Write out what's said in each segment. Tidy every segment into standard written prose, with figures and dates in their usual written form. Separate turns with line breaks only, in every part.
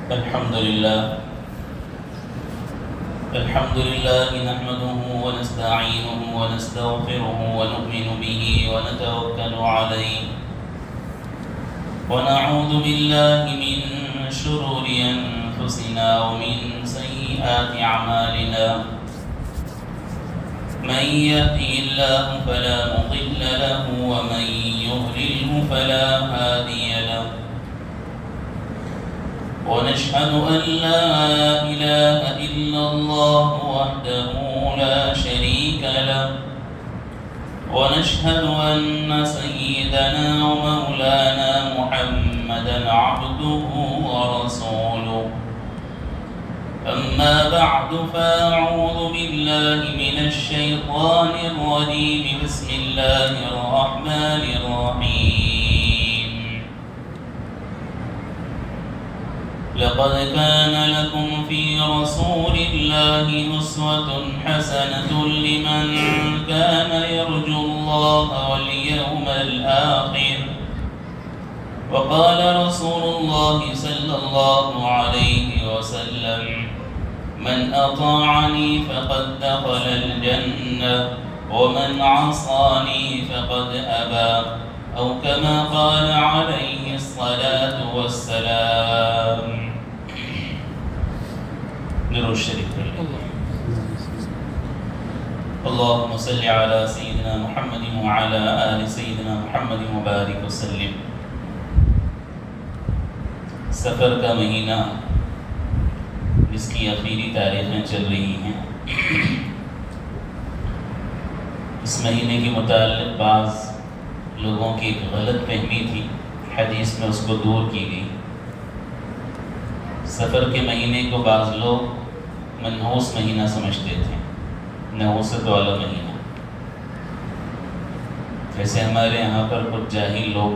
الحمد لله نحمده ونستعينه ونستغفره ونؤمن به ونتوكل عليه ونعوذ بالله من شرور أنفسنا ومن سيئات أعمالنا من يهده الله فلا مضل له ومن يضلله فلا هادي له ونشهد أن لا إله إلا الله وحده لا شريك له ونشهد أن سيدنا ومولانا محمدا عبده ورسوله أما بعد فأعوذ بالله من الشيطان الرجيم بسم الله الرحمن الرحيم لقد كان لكم في رسول الله أسوة حسنة لمن كان يرجو الله واليوم الآخر وقال رسول الله صلى الله عليه وسلم من أطاعني فقد دخل الجنة ومن عصاني فقد أبى أو كما قال عليه الصلاة والسلام. درود شریف اللهم صل على سيدنا محمد وعلى آل سيدنا محمد وبارك وسلم. سفر کا مہینہ جس کی اخیری تاریخیں چل رہی ہیں، اس مہینے کے متعلق بعض لوگوں کی ایک غلط فہمی تھی، حدیث میں اس کو دور کی گئی. سفر کے مہینے کو بعض لوگ منحوس مہینہ سمجھتے تھے، نحوست والا مہینہ. جیسے ہمارے یہاں پر کچھ جاہل لوگ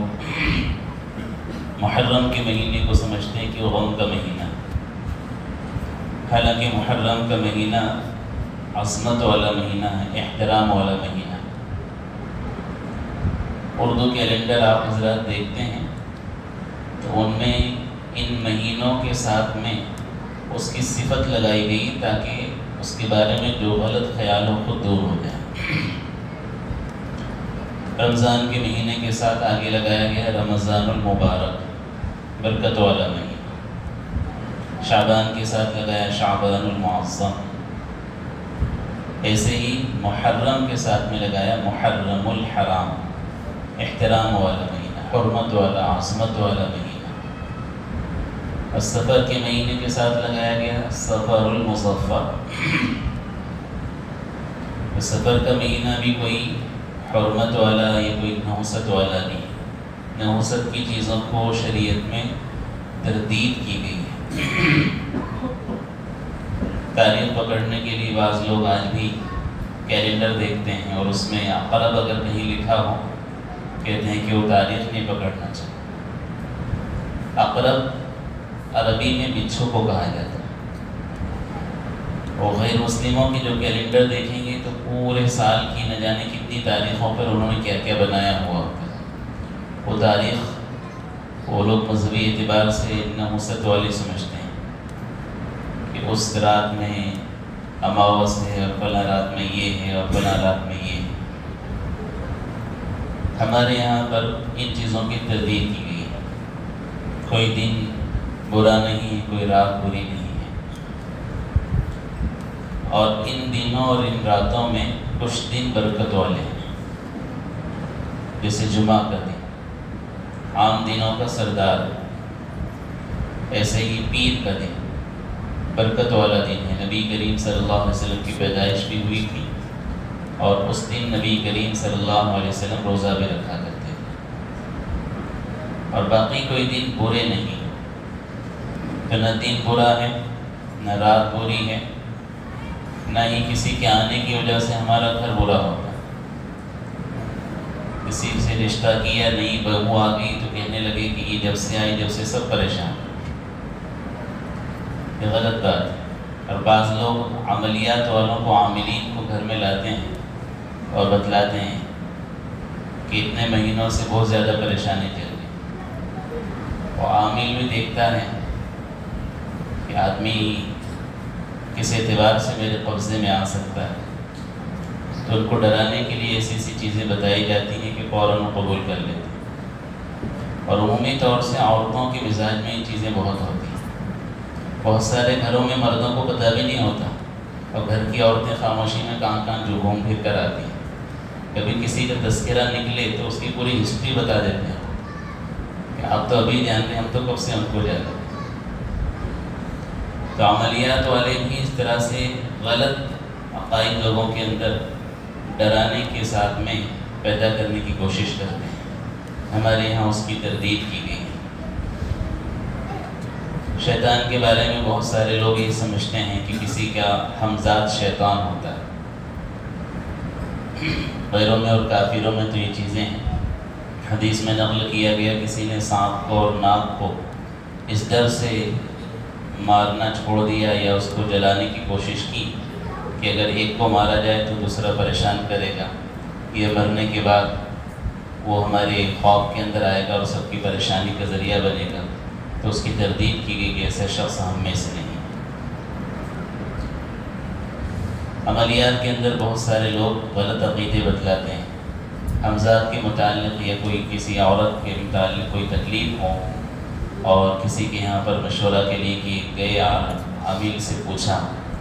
محرم کے مہینے کو سمجھتے ہیں کہ وہ غم کا مہینہ، حالانکہ محرم کا مہینہ عصمت والا مہینہ ہے، احترام والا مہینہ. اردو کیلنڈر آپ حضرات دیکھتے ہیں تو ان میں ان مہینوں کے ساتھ میں اس کی صفت لگائی گئی تاکہ اس کے بارے میں جو غلط خیال ہو خود دور ہو جائے. رمضان کے مہینے کے ساتھ آگے لگایا گیا رمضان المبارک، برکت والا مہینہ. شعبان کے ساتھ لگایا شعبان المعظم. ایسے ہی محرم کے ساتھ میں لگایا محرم الحرام، احترام والا مہینہ، حرمت والا، عظمت والا مہینہ. اور سفر کے مہینے کے ساتھ لگایا گیا سفر المظفر. سفر کا مہینہ بھی کوئی حرمت والا یا کوئی نحوست والا نہیں. نحوست کی چیزوں کو شریعت میں تردید کی گئی ہے. تاریخ پکڑنے کے لیے بعض لوگ آج بھی کیلنڈر دیکھتے ہیں اور اس میں عقرب اگر کہیں لکھا ہو کہتے ہیں کہ وہ تاریخ نہیں پکڑنا چاہیے. عقرب عربی میں بچھو کو کہا جاتا ہے. اور غیر مسلموں کے جو کیلنڈر دیکھیں گے تو پورے سال کی نہ جانے کتنی تاریخوں پر انہوں نے کیا کیا بنایا ہوا ہوتا ہے. وہ تاریخ وہ لوگ مذہبی اعتبار سے نحوست والی سمجھتے ہیں کہ اس رات میں اماوس ہے اور فلاں رات میں یہ ہے اور فلاں رات میں یہ ہے. ہمارے یہاں پر ان چیزوں کی تردید کی گئی ہے. کوئی دن برا نہیں ہے، کوئی رات بری نہیں ہے. اور ان دنوں اور ان راتوں میں کچھ دن برکت والے ہیں، جیسے جمعہ کا دن عام دنوں کا سردار ہے. ایسے ہی پیر کا دن برکت والا دن ہے. نبی کریم صلی اللہ علیہ وسلم کی پیدائش بھی ہوئی تھی اور اس دن نبی کریم صلی اللہ علیہ وسلم روزہ بھی رکھا کرتے تھے. اور باقی کوئی دن برے نہیں، تو نہ دن برا ہے نہ رات بری ہے، نہ ہی کسی کے آنے کی وجہ سے ہمارا گھر برا ہوتا. کسی سے رشتہ کیا، نئی بہو آ گئی تو کہنے لگے کہ یہ جب سے آئی جب سے سب پریشان. یہ غلط بات ہے. اور بعض لوگ عملیات والوں کو، عاملین کو گھر میں لاتے ہیں اور بتلاتے ہیں کہ اتنے مہینوں سے بہت زیادہ پریشانی چل رہی. اور عامل بھی دیکھتا ہے کہ آدمی کس اعتبار سے میرے قبضے میں آ سکتا ہے، تو ان کو ڈرانے کے لیے ایسی ایسی چیزیں بتائی جاتی ہیں کہ فوراً وہ قبول کر لیتے ہیں۔ اور عمومی طور سے عورتوں کے مزاج میں یہ چیزیں بہت ہوتی ہیں۔ بہت سارے گھروں میں مردوں کو پتہ بھی نہیں ہوتا، اور گھر کی عورتیں خاموشی میں کہاں کہاں جو گھوم پھر کر آتی ہیں۔ کبھی کسی کا تذکرہ نکلے تو اس کی پوری ہسٹری بتا دیتے ہیں کہ آپ تو ابھی جان رہے ہیں، ہم تو کب سے ان کو جانتے ہیں۔ تو عملیات والے بھی اس طرح سے غلط عقائد لوگوں کے اندر ڈرانے کے ساتھ میں پیدا کرنے کی کوشش کرتے ہیں۔ ہمارے یہاں اس کی تردید کی گئی ہے۔ شیطان کے بارے میں بہت سارے لوگ یہ سمجھتے ہیں کہ کسی کا ہمزاد شیطان ہوتا ہے۔ غیروں میں اور کافروں میں تو یہ چیزیں ہیں۔ حدیث میں نقل کیا گیا کسی نے سانپ کو اور ناگ کو اس ڈر سے مارنا چھوڑ دیا یا اس کو جلانے کی کوشش کی کہ اگر ایک کو مارا جائے تو دوسرا پریشان کرے گا، یہ مرنے کے بعد وہ ہمارے خواب کے اندر آئے گا اور سب کی پریشانی کا ذریعہ بنے گا۔ تو اس کی تردید کی گئی کہ ایسا شخص ہم میں سے نہیں۔ عملیات کے اندر بہت سارے لوگ غلط عقیدے بتلاتے ہیں۔ ہمزاد کے متعلق یا کوئی کسی عورت کے متعلق کوئی تکلیف ہو اور کسی کے یہاں پر مشورہ کے لیے کہ گئے عامل سے پوچھا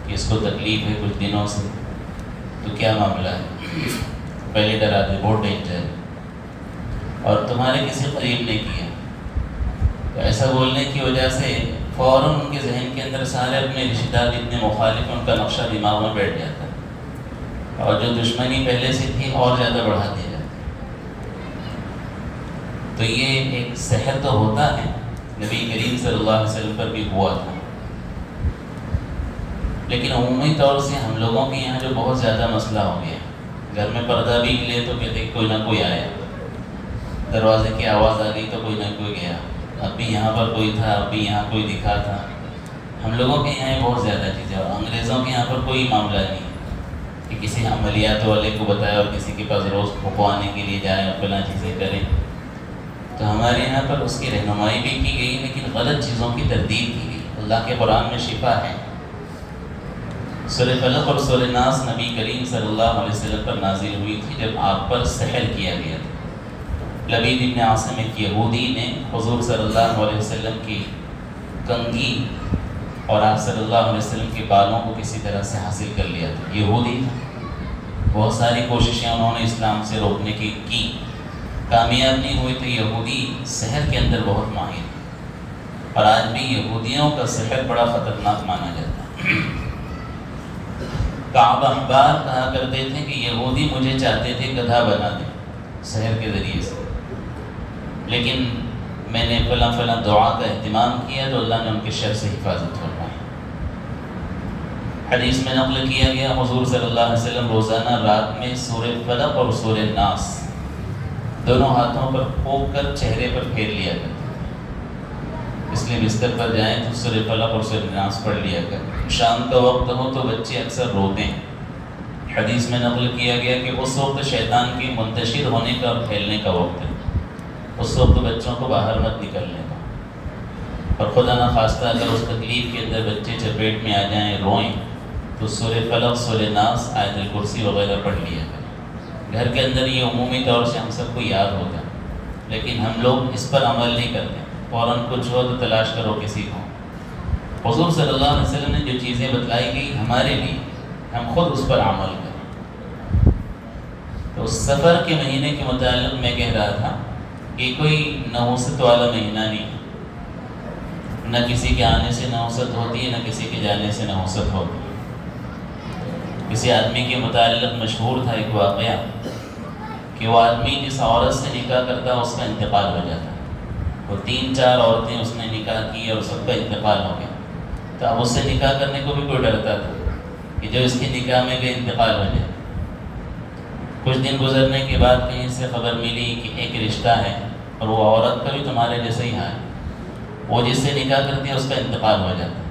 کہ اس کو تکلیف ہے کچھ دنوں سے، تو کیا معاملہ ہے؟ پہلے ڈرا دے، بہت ڈینجر ہے، اور تمہارے کسی قریب نے کیا، تو ایسا بولنے کی وجہ سے فوراً ان کے ذہن کے اندر سارے اپنے رشتہ دار جتنے مخالف ہیں ان کا نقشہ دماغ میں بیٹھ جاتا ہے، اور جو دشمنی پہلے سے تھی اور زیادہ بڑھا دیا جاتا ہے۔ تو یہ ایک سحر تو ہوتا ہے، نبی کریم صلی اللہ علیہ وسلم پر بھی ہوا تھا، لیکن عمومی طور سے ہم لوگوں کے یہاں جو بہت زیادہ مسئلہ ہو گیا، گھر میں پردہ بھی ہلے تو کہتے کوئی نہ کوئی آیا، دروازے کی آواز آ گئی تو کوئی نہ کوئی گیا، اب بھی یہاں پر کوئی تھا، اب بھی یہاں کوئی دکھا تھا۔ ہم لوگوں کے یہاں یہ بہت زیادہ چیزیں، اور انگریزوں کے یہاں پر کوئی معاملہ نہیں کہ کسی عملیات والے کو بتایا اور کسی کے پاس روز پھپوانے کے لیے جائیں اور فلاں چیزیں کریں۔ تو ہمارے یہاں پر اس کی رہنمائی بھی کی گئی، لیکن غلط چیزوں کی تردید کی گئی۔ اللہ کے قرآن میں شفا ہے۔ سورہ فلق اور سورہ ناس نبی کریم صلی اللہ علیہ وسلم پر نازل ہوئی تھی جب آپ پر سحر کیا گیا تھا۔ لبید ابن عاصم ایک یہودی نے حضور صلی اللہ علیہ وسلم کی کنگھی اور آپ صلی اللہ علیہ وسلم کے بالوں کو کسی طرح سے حاصل کر لیا تھا۔ یہودی تھا، بہت ساری کوششیں انہوں نے اسلام سے روکنے کی کامیاب نہیں ہوئی، تو یہودی سحر کے اندر بہت ماہر ہے، اور آج بھی یہودیوں کا سحر بڑا خطرناک مانا جاتا ہے۔ کعب احبار کہا کرتے تھے کہ یہودی مجھے چاہتے تھے گدھا بنا دیں سحر کے ذریعے سے، لیکن میں نے فلاں فلاں دعا کا اہتمام کیا تو اللہ نے ان کے شر سے حفاظت فرمائی۔ حدیث میں نقل کیا گیا حضور صلی اللہ علیہ وسلم روزانہ رات میں سورہ فلق اور سورہ ناس دونوں ہاتھوں پر پھونک کر چہرے پر پھیر لیا کرتے، اس لیے بستر پر جائیں تو سورہ فلق اور سورہ ناس پڑھ لیا کر۔ شام کا وقت ہو تو بچے اکثر روتے ہیں۔ حدیث میں نقل کیا گیا کہ اس وقت شیطان کے منتشر ہونے کا اور پھیلنے کا وقت ہے، اس وقت بچوں کو باہر مت نکلنے دو، اور خدا نخواستہ اگر اس تکلیف کے اندر بچے چپیٹ میں آ جائیں، روئیں، تو سورہ فلق، سورہ ناس، آیت الکرسی وغیرہ پڑھ لیا کریں۔ گھر کے اندر یہ عمومی طور سے ہم سب کو یاد ہوتا ہے، لیکن ہم لوگ اس پر عمل نہیں کرتے۔ فوراً کچھ ہو تو تلاش کرو کسی کو۔ حضور صلی اللہ علیہ وسلم نے جو چیزیں بتلائی گئی ہمارے لیے، ہم خود اس پر عمل کریں۔ تو اس سفر کے مہینے کے متعلق میں کہہ رہا تھا کہ کوئی نحوست والا مہینہ نہیں، نہ کسی کے آنے سے نحوست ہوتی ہے، نہ کسی کے جانے سے نحوست ہوتی ہے۔ کسی آدمی کے متعلق مشہور تھا ایک واقعہ کہ وہ آدمی جس عورت سے نکاح کرتا اس کا انتقال ہو جاتا، وہ 3-4 عورتیں اس نے نکاح کی اور سب کا انتقال ہو گیا، تو اب اس سے نکاح کرنے کو بھی کوئی ڈرتا تھا کہ جو اس کے نکاح میں گئے انتقال ہو جائے۔ کچھ دن گزرنے کے بعد کہیں سے خبر ملی کہ ایک رشتہ ہے اور وہ عورت کا بھی تمہارے جیسا ہی حال، وہ جس سے نکاح کرتی ہے اس کا انتقال ہو جاتا ہے،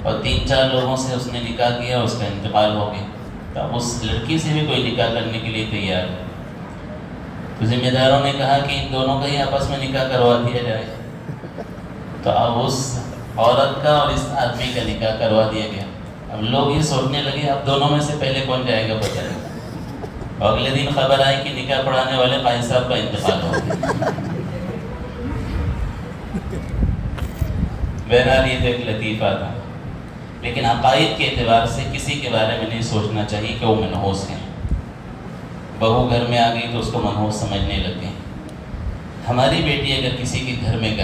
اور 3-4 لوگوں سے اس نے نکاح کیا اور اس کا انتقال ہو گیا، تو اب اس لڑکی سے بھی کوئی نکاح کرنے کے لیے تیار ہے۔ تو ذمہ داروں نے کہا کہ ان دونوں کا ہی آپس میں نکاح کروا دیا جائے۔ تو اب اس عورت کا اور اس آدمی کا نکاح کروا دیا گیا۔ اب لوگ یہ سوچنے لگے اب دونوں میں سے پہلے کون جائے گا پتہ نہیں، اور اگلے دن خبر آئی کہ نکاح پڑھانے والے قائد صاحب کا انتقال ہو گیا۔ بہرحال یہ تو ایک لطیفہ تھا، لیکن عقائد کے اعتبار سے کسی کے بارے میں نہیں سوچنا چاہیے کہ وہ منحوس ہیں۔ بہو گھر میں آ گئی تو اس کو منحوس سمجھنے لگ گئے۔ ہماری بیٹی اگر کسی کے گھر میں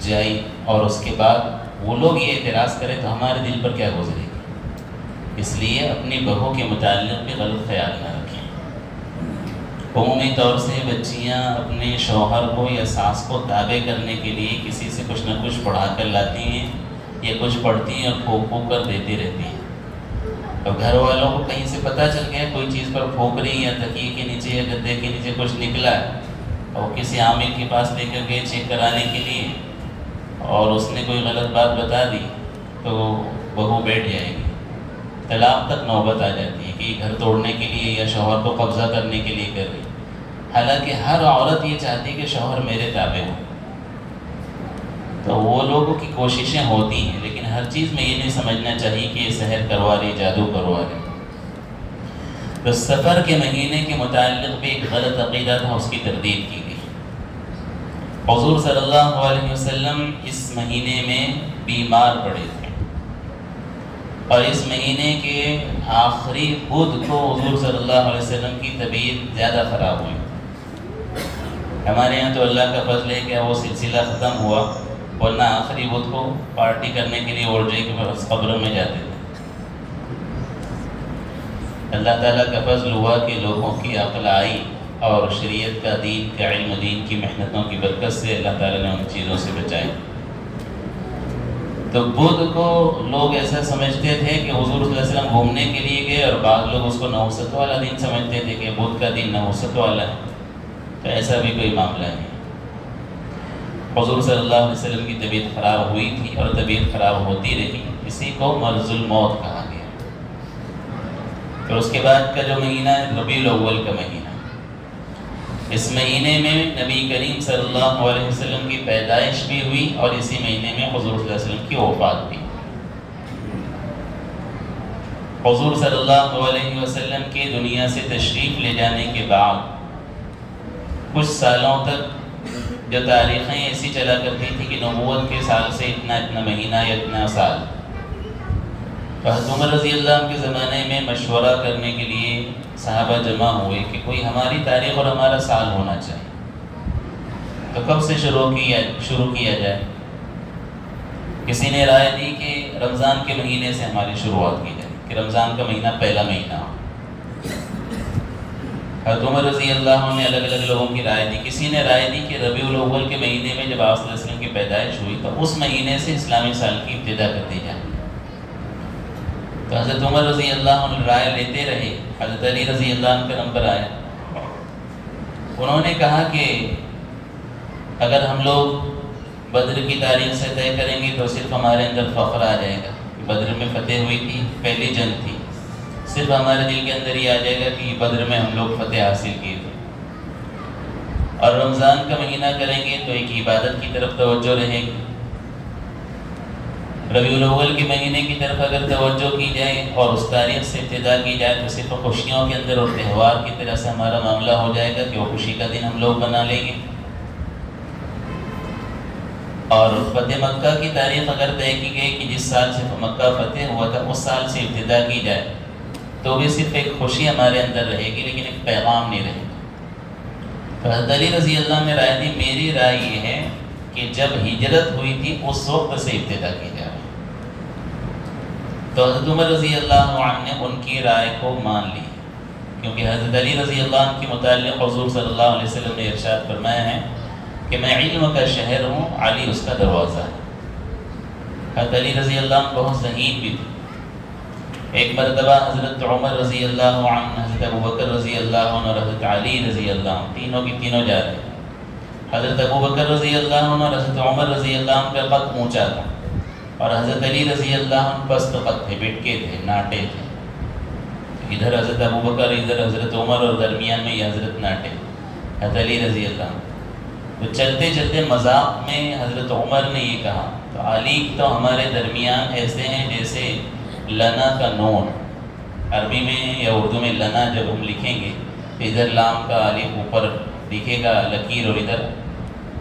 جائی اور اس کے بعد وہ لوگ یہ اعتراض کریں تو ہمارے دل پر کیا گزرے گی؟ اس لیے اپنی بہو کے متعلق بھی غلط خیال نہ رکھیں۔ عمومی طور سے بچیاں اپنے شوہر کو یا ساس کو تابع کرنے کے لیے کسی سے کچھ نہ کچھ پڑھا کر لاتی ہیں یا کچھ پڑھتی ہیں اور پھونک پھونک کر دیتی رہتی ہیں۔ اب گھر والوں کو کہیں سے پتہ چل گیا کوئی چیز پر پھونک رہی یا تکیے کے نیچے یا گدے کے نیچے کچھ نکلا ہے، اور کسی عامل کے پاس لے کر گئے چیک کرانے کے لیے اور اس نے کوئی غلط بات بتا دی تو بہو بیٹھ جائے گی، طلاق تک نوبت آ جاتی ہے کہ یہ گھر توڑنے کے لیے یا شوہر کو قبضہ کرنے کے لیے کر رہی۔ حالانکہ ہر عورت یہ چاہتی ہے کہ شوہر میرے تابع ہو، تو وہ لوگوں کی کوششیں ہوتی ہیں، لیکن ہر چیز میں یہ نہیں سمجھنا چاہیے کہ یہ سحر کروا رہی، جادو کروا رہی۔ تو سفر کے مہینے کے متعلق بھی ایک غلط عقیدہ تھا، اس کی تردید کی گئی۔ حضور صلی اللہ علیہ وسلم اس مہینے میں بیمار پڑے تھے، اور اس مہینے کے آخری بدھ کو حضور صلی اللہ علیہ وسلم کی طبیعت زیادہ خراب ہوئی۔ ہمارے یہاں تو اللہ کا فضل ہے کہ وہ سلسلہ ختم ہوا، ورنہ آخری بدھ کو پارٹی کرنے کے لیے اورجے کے پاس قبروں میں جاتے تھے۔ اللہ تعالیٰ کا فضل ہوا کہ لوگوں کی عقل آئی اور شریعت کا دین کا علم دین کی محنتوں کی برکت سے اللہ تعالیٰ نے ان چیزوں سے بچائے۔ تو بدھ کو لوگ ایسا سمجھتے تھے کہ حضور صلی اللہ علیہ وسلم گھومنے کے لیے گئے، اور بعض لوگ اس کو نحوست والا دن سمجھتے تھے کہ بدھ کا دن نحوست والا ہے، تو ایسا بھی کوئی معاملہ نہیں۔ حضور صلی اللہ علیہ وسلم کی طبیعت خراب ہوئی تھی اور طبیعت خراب ہوتی رہی، اسی کو مرض الموت کہا گیا۔ پھر اس کے بعد کا جو مہینہ ہے ربیع الاول کا مہینہ، اس مہینے میں نبی کریم صلی اللہ علیہ وسلم کی پیدائش بھی ہوئی، اور اسی مہینے میں حضور صلی اللہ علیہ وسلم کی وفات بھی۔ حضور صلی اللہ علیہ وسلم کے دنیا سے تشریف لے جانے کے بعد کچھ سالوں تک جو تاریخیں ایسی چلا کرتی تھی کہ نبوت کے سال سے اتنا مہینہ یا اتنا سال۔ حضرت عمر رضی اللہ عنہ کے زمانے میں مشورہ کرنے کے لیے صحابہ جمع ہوئے کہ کوئی ہماری تاریخ اور ہمارا سال ہونا چاہیے، تو کب سے شروع کیا جائے؟ کسی نے رائے دی کہ رمضان کے مہینے سے ہماری شروعات کی جائے، کہ رمضان کا مہینہ پہلا مہینہ ہو۔ حضرت عمر رضی اللہ عنہ نے الگ الگ لوگوں کی رائے دی۔ کسی نے رائے دی کہ ربیع الاول کے مہینے میں جب آپ صلی اللہ علیہ وسلم کی پیدائش ہوئی تو اس مہینے سے اسلامی سال کی ابتدا کر دی جائے۔ تو حضرت عمر رضی اللہ عنہ رائے لیتے رہے، حضرت علی رضی اللہ عنہ کا نمبر آیا۔ انہوں نے کہا کہ اگر ہم لوگ بدر کی تاریخ سے طے کریں گے تو صرف ہمارے اندر فخر آ جائے گا، بدر میں فتح ہوئی تھی، پہلی جنگ تھی، صرف ہمارے دل کے اندر یہ آ جائے گا کہ بدر میں ہم لوگ فتح حاصل کیے تھے۔ اور رمضان کا مہینہ کریں گے تو ایک عبادت کی طرف توجہ رہے گی، ربیع الاول کے مہینے کی طرف اگر توجہ کی جائے اور اس تاریخ سے ابتدا کی جائے تو صرف خوشیوں کے اندر اور تہوار کی طرح سے ہمارا معاملہ ہو جائے گا کہ وہ خوشی کا دن ہم لوگ بنا لیں گے۔ اور فتح مکہ کی تاریخ اگر طے کی گئی کہ جس سال سے مکہ فتح ہوا تھا اس سال سے ابتدا کی جائے تو بھی صرف ایک خوشی ہمارے اندر رہے گی، لیکن ایک پیغام نہیں رہے گا۔ تو حضرت علی رضی اللہ عنہ نے رائے دی، میری رائے یہ ہے کہ جب ہجرت ہوئی تھی اس وقت سے ابتدا کی جائے۔ تو حضرت عمر رضی اللہ عنہ نے ان کی رائے کو مان لی، کیونکہ حضرت علی رضی اللہ عنہ کے متعلق حضور صلی اللہ علیہ وسلم نے ارشاد فرمایا ہے کہ میں علم کا شہر ہوں، علی اس کا دروازہ ہے۔ حضرت علی رضی اللہ عنہ بہت ذہین بھی تھے۔ ایک مرتبہ حضرت عمر رضی اللہ عنہ، حضرت ابوبکر رضی اللہ عنہ اور حضرت علی رضی اللہ عنہ تینوں کی تینوں جا رہے ہیں۔ حضرت ابوبکر رضی اللہ عنہ اور حضرت عمر رضی اللہ عنہ کا قد اونچا تھا، اور حضرت علی رضی اللہ عنہ پست قد تھے، بٹکے تھے، ناٹے تھے۔ ادھر حضرت ابوبکر، ادھر حضرت عمر، اور درمیان میں یہ حضرت ناٹے حضرت علی رضی اللہ عنہ۔ تو چلتے چلتے مذاق میں حضرت عمر نے یہ کہا، تو علی تو ہمارے درمیان ایسے ہیں جیسے لنا کا نون. عربی میں یا اردو میں لنا جب ہم لکھیں گے تو ادھر لام کا الف اوپر دکھے گا لکیر اور ادھر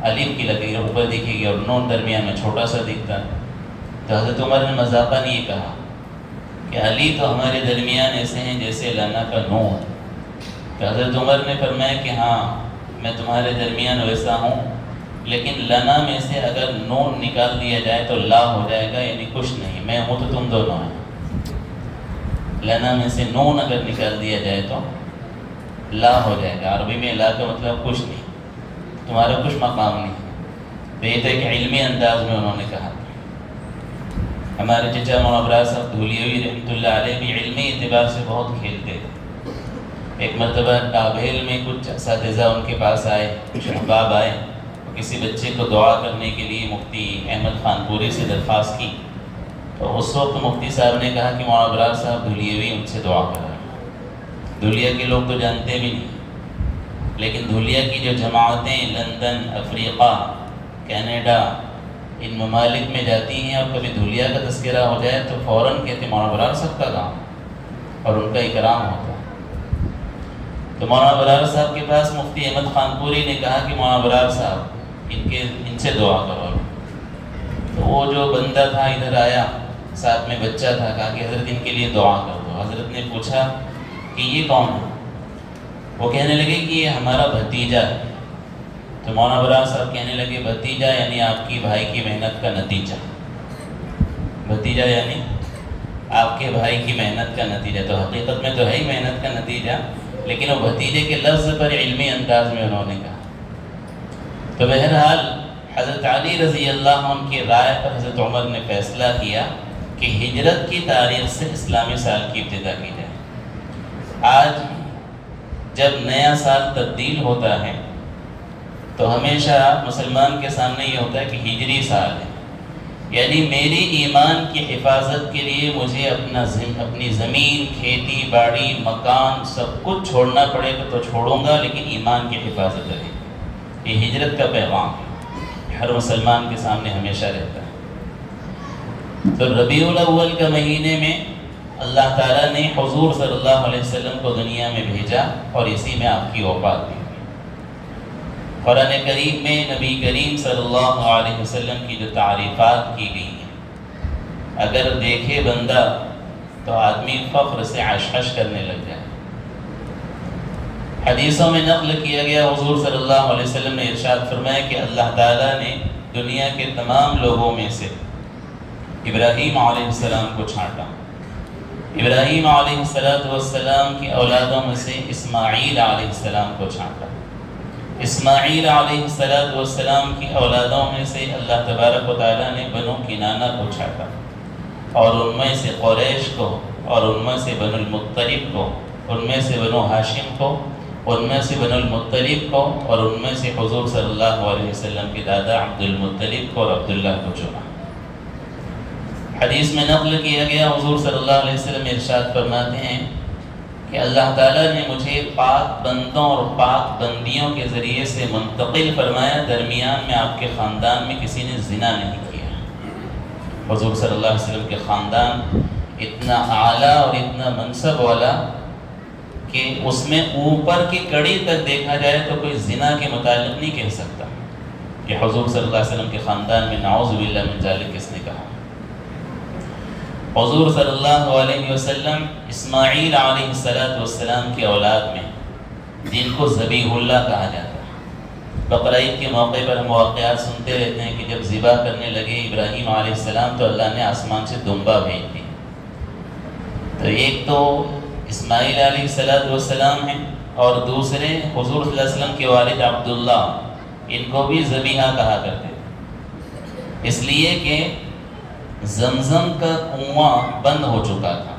الف کی لکیر اوپر دکھے گی اور نون درمیان میں چھوٹا سا دکھتا ہے. تو حضرت عمر نے مذاقاً یہ کہا کہ علی تو ہمارے درمیان ایسے ہیں جیسے لنا کا نون. تو حضرت عمر نے فرمایا کہ ہاں میں تمہارے درمیان ویسا ہوں، لیکن لنا میں سے اگر نون نکال دیا جائے تو لا ہو جائے گا، یعنی کچھ نہیں، میں ہوں تو تم دونوں ہیں. لنا میں سے نون اگر نکال دیا جائے تو لا ہو جائے گا. عربی میں لا کا مطلب کچھ نہیں، تمہارا کچھ مقام نہیں. تو یہ تو ایک علمی انداز میں انہوں نے کہا. ہمارے چچا مولانا ابراز صاحب دھولیوی رحمۃ اللہ علیہ بھی علمی اعتبار سے بہت کھیلتے تھے. ایک مرتبہ ٹابھیل میں کچھ اساتذہ ان کے پاس آئے، کچھ احباب آئے، کسی بچے کو دعا کرنے کے لیے مفتی احمد خان پوری سے درخواست کی. تو اس وقت مفتی صاحب نے کہا کہ مولانا ابراز صاحب دھولیوی ان سے دعا کر رہے ہیں. دھولیا کے لوگ تو جانتے بھی نہیں، لیکن دھولیا کی جو جماعتیں لندن، افریقہ، کینیڈا، ان ممالک میں جاتی ہیں اور کبھی دھولیا کا تذکرہ ہو جائے تو فوراً کہتے ہیں مولانا ابراز صاحب کا کام اور ان کا اکرام ہوتا ہے. تو مولانا ابراز صاحب کے پاس مفتی احمد خان پوری نے کہا کہ مولانا ابراز صاحب ان سے دعا کرو. تو وہ جو بندہ تھا ادھر آیا، ساتھ میں بچہ تھا، کہا کہ حضرت ان کے لیے دعا کر دو. حضرت نے پوچھا کہ یہ کون ہے؟ وہ کہنے لگے کہ یہ ہمارا بھتیجا ہے. تو مولانا ابراز صاحب کہنے لگے بھتیجا یعنی آپ کی بھائی کی محنت کا نتیجہ. بھتیجا یعنی آپ کے بھائی کی محنت کا نتیجہ. تو حقیقت میں تو ہے ہی محنت کا نتیجہ، لیکن وہ بھتیجے کے لفظ پر علمی انداز میں انہوں نے کہا. تو بہرحال حضرت علی رضی اللہ عنہ کی رائے پر حضرت عمر نے فیصلہ کیا کہ ہجرت کی تاریخ سے اسلامی سال کی ابتدا کی جائے. آج جب نیا سال تبدیل ہوتا ہے تو ہمیشہ مسلمان کے سامنے یہ ہوتا ہے کہ ہجری سال ہے، یعنی میری ایمان کی حفاظت کے لیے مجھے اپنی زمین، کھیتی باڑی، مکان سب کچھ چھوڑنا پڑے گا تو چھوڑوں گا، لیکن ایمان کی حفاظت رہے. یہ ہجرت کا پیغام ہے، ہر مسلمان کے سامنے ہمیشہ رہتا ہے. تو ربیع الاول کا مہینے میں اللہ تعالیٰ نے حضور صلی اللہ علیہ وسلم کو دنیا میں بھیجا اور اسی میں آپ کی وفات بھی. قرآن کریم میں نبی کریم صلی اللہ علیہ وسلم کی جو تعریفات کی گئی ہیں، اگر دیکھے بندہ تو آدمی فخر سے عشعش کرنے لگ جائے. حدیثوں میں نقل کیا گیا حضور صلی اللہ علیہ وسلم نے ارشاد فرمایا کہ اللہ تعالیٰ نے دنیا کے تمام لوگوں میں سے ابراہیم علیہ السلام کو چھانٹا. ابراہیم علیہ السلام کی اولادوں میں سے اسماعیل علیہ السلام کو چھانٹا. اسماعیل علیہ السلام کی اولادوں میں سے اللہ تبارک و تعالیٰ نے بنو کنانہ کو چھانٹا، اور ان میں سے قریش کو، اور ان میں سے بنو المطلب کو، ان میں سے بنو ہاشم کو، ان میں سے بنو المطلب کو، اور ان میں سے حضور صلی اللہ علیہ وسلم کے دادا عبد المطلب کو اور عبداللہ کو چنا. حدیث میں نقل کیا گیا حضور صلی اللہ علیہ وسلم ارشاد فرماتے ہیں کہ اللہ تعالیٰ نے مجھے پاک بندوں اور پاک بندیوں کے ذریعے سے منتقل فرمایا، درمیان میں آپ کے خاندان میں کسی نے زنا نہیں کیا. حضور صلی اللہ علیہ وسلم کے خاندان اتنا اعلیٰ اور اتنا منصب والا کہ اس میں اوپر کی کڑی تک دیکھا جائے تو کوئی زنا کے متعلق نہیں کہہ سکتا کہ حضور صلی اللہ علیہ وسلم کے خاندان میں نعوذ باللہ من ذالک کس نے کہا. حضور صلی اللہ علیہ وسلم اسماعیل علیہ السلام کی اولاد میں جن کو ذبیح اللہ کہا جاتا ہے. بقرعید کے موقع پر ہم واقعات سنتے رہتے ہیں کہ جب ذبح کرنے لگے ابراہیم علیہ السلام تو اللہ نے آسمان سے دمبا بھیج دی. تو ایک تو اسماعیل علیہ السلام ہیں اور دوسرے حضور صلی اللہ علیہ وسلم کے والد عبداللہ، ان کو بھی ذبیحہ کہا کرتے تھے، اس لیے کہ زمزم کا کنواں بند ہو چکا تھا.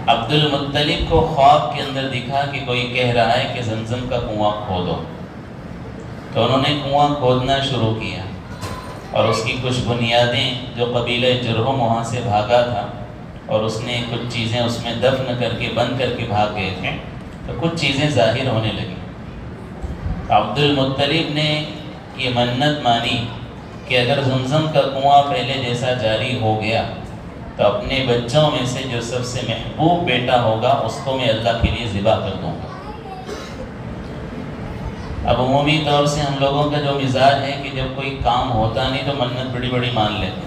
عبد المطلب کو خواب کے اندر دکھا کہ کوئی کہہ رہا ہے کہ زمزم کا کنواں کھودو، تو انہوں نے کنواں کھودنا شروع کیا اور اس کی کچھ بنیادیں جو قبیلہ جرہم وہاں سے بھاگا تھا اور اس نے کچھ چیزیں اس میں دفن کر کے بند کر کے بھاگ گئے تھے، تو کچھ چیزیں ظاہر ہونے لگیں. عبد المطلب نے یہ منت مانی کہ اگر زمزم کا کنواں پہلے جیسا جاری ہو گیا تو اپنے بچوں میں سے جو سب سے محبوب بیٹا ہوگا اس کو میں اللہ کے لیے ذبح کر دوں گا۔ اب عمومی طور سے ہم لوگوں کا جو مزاج ہے کہ جب کوئی کام ہوتا نہیں تو منت بڑی بڑی مان لیتے ہیں،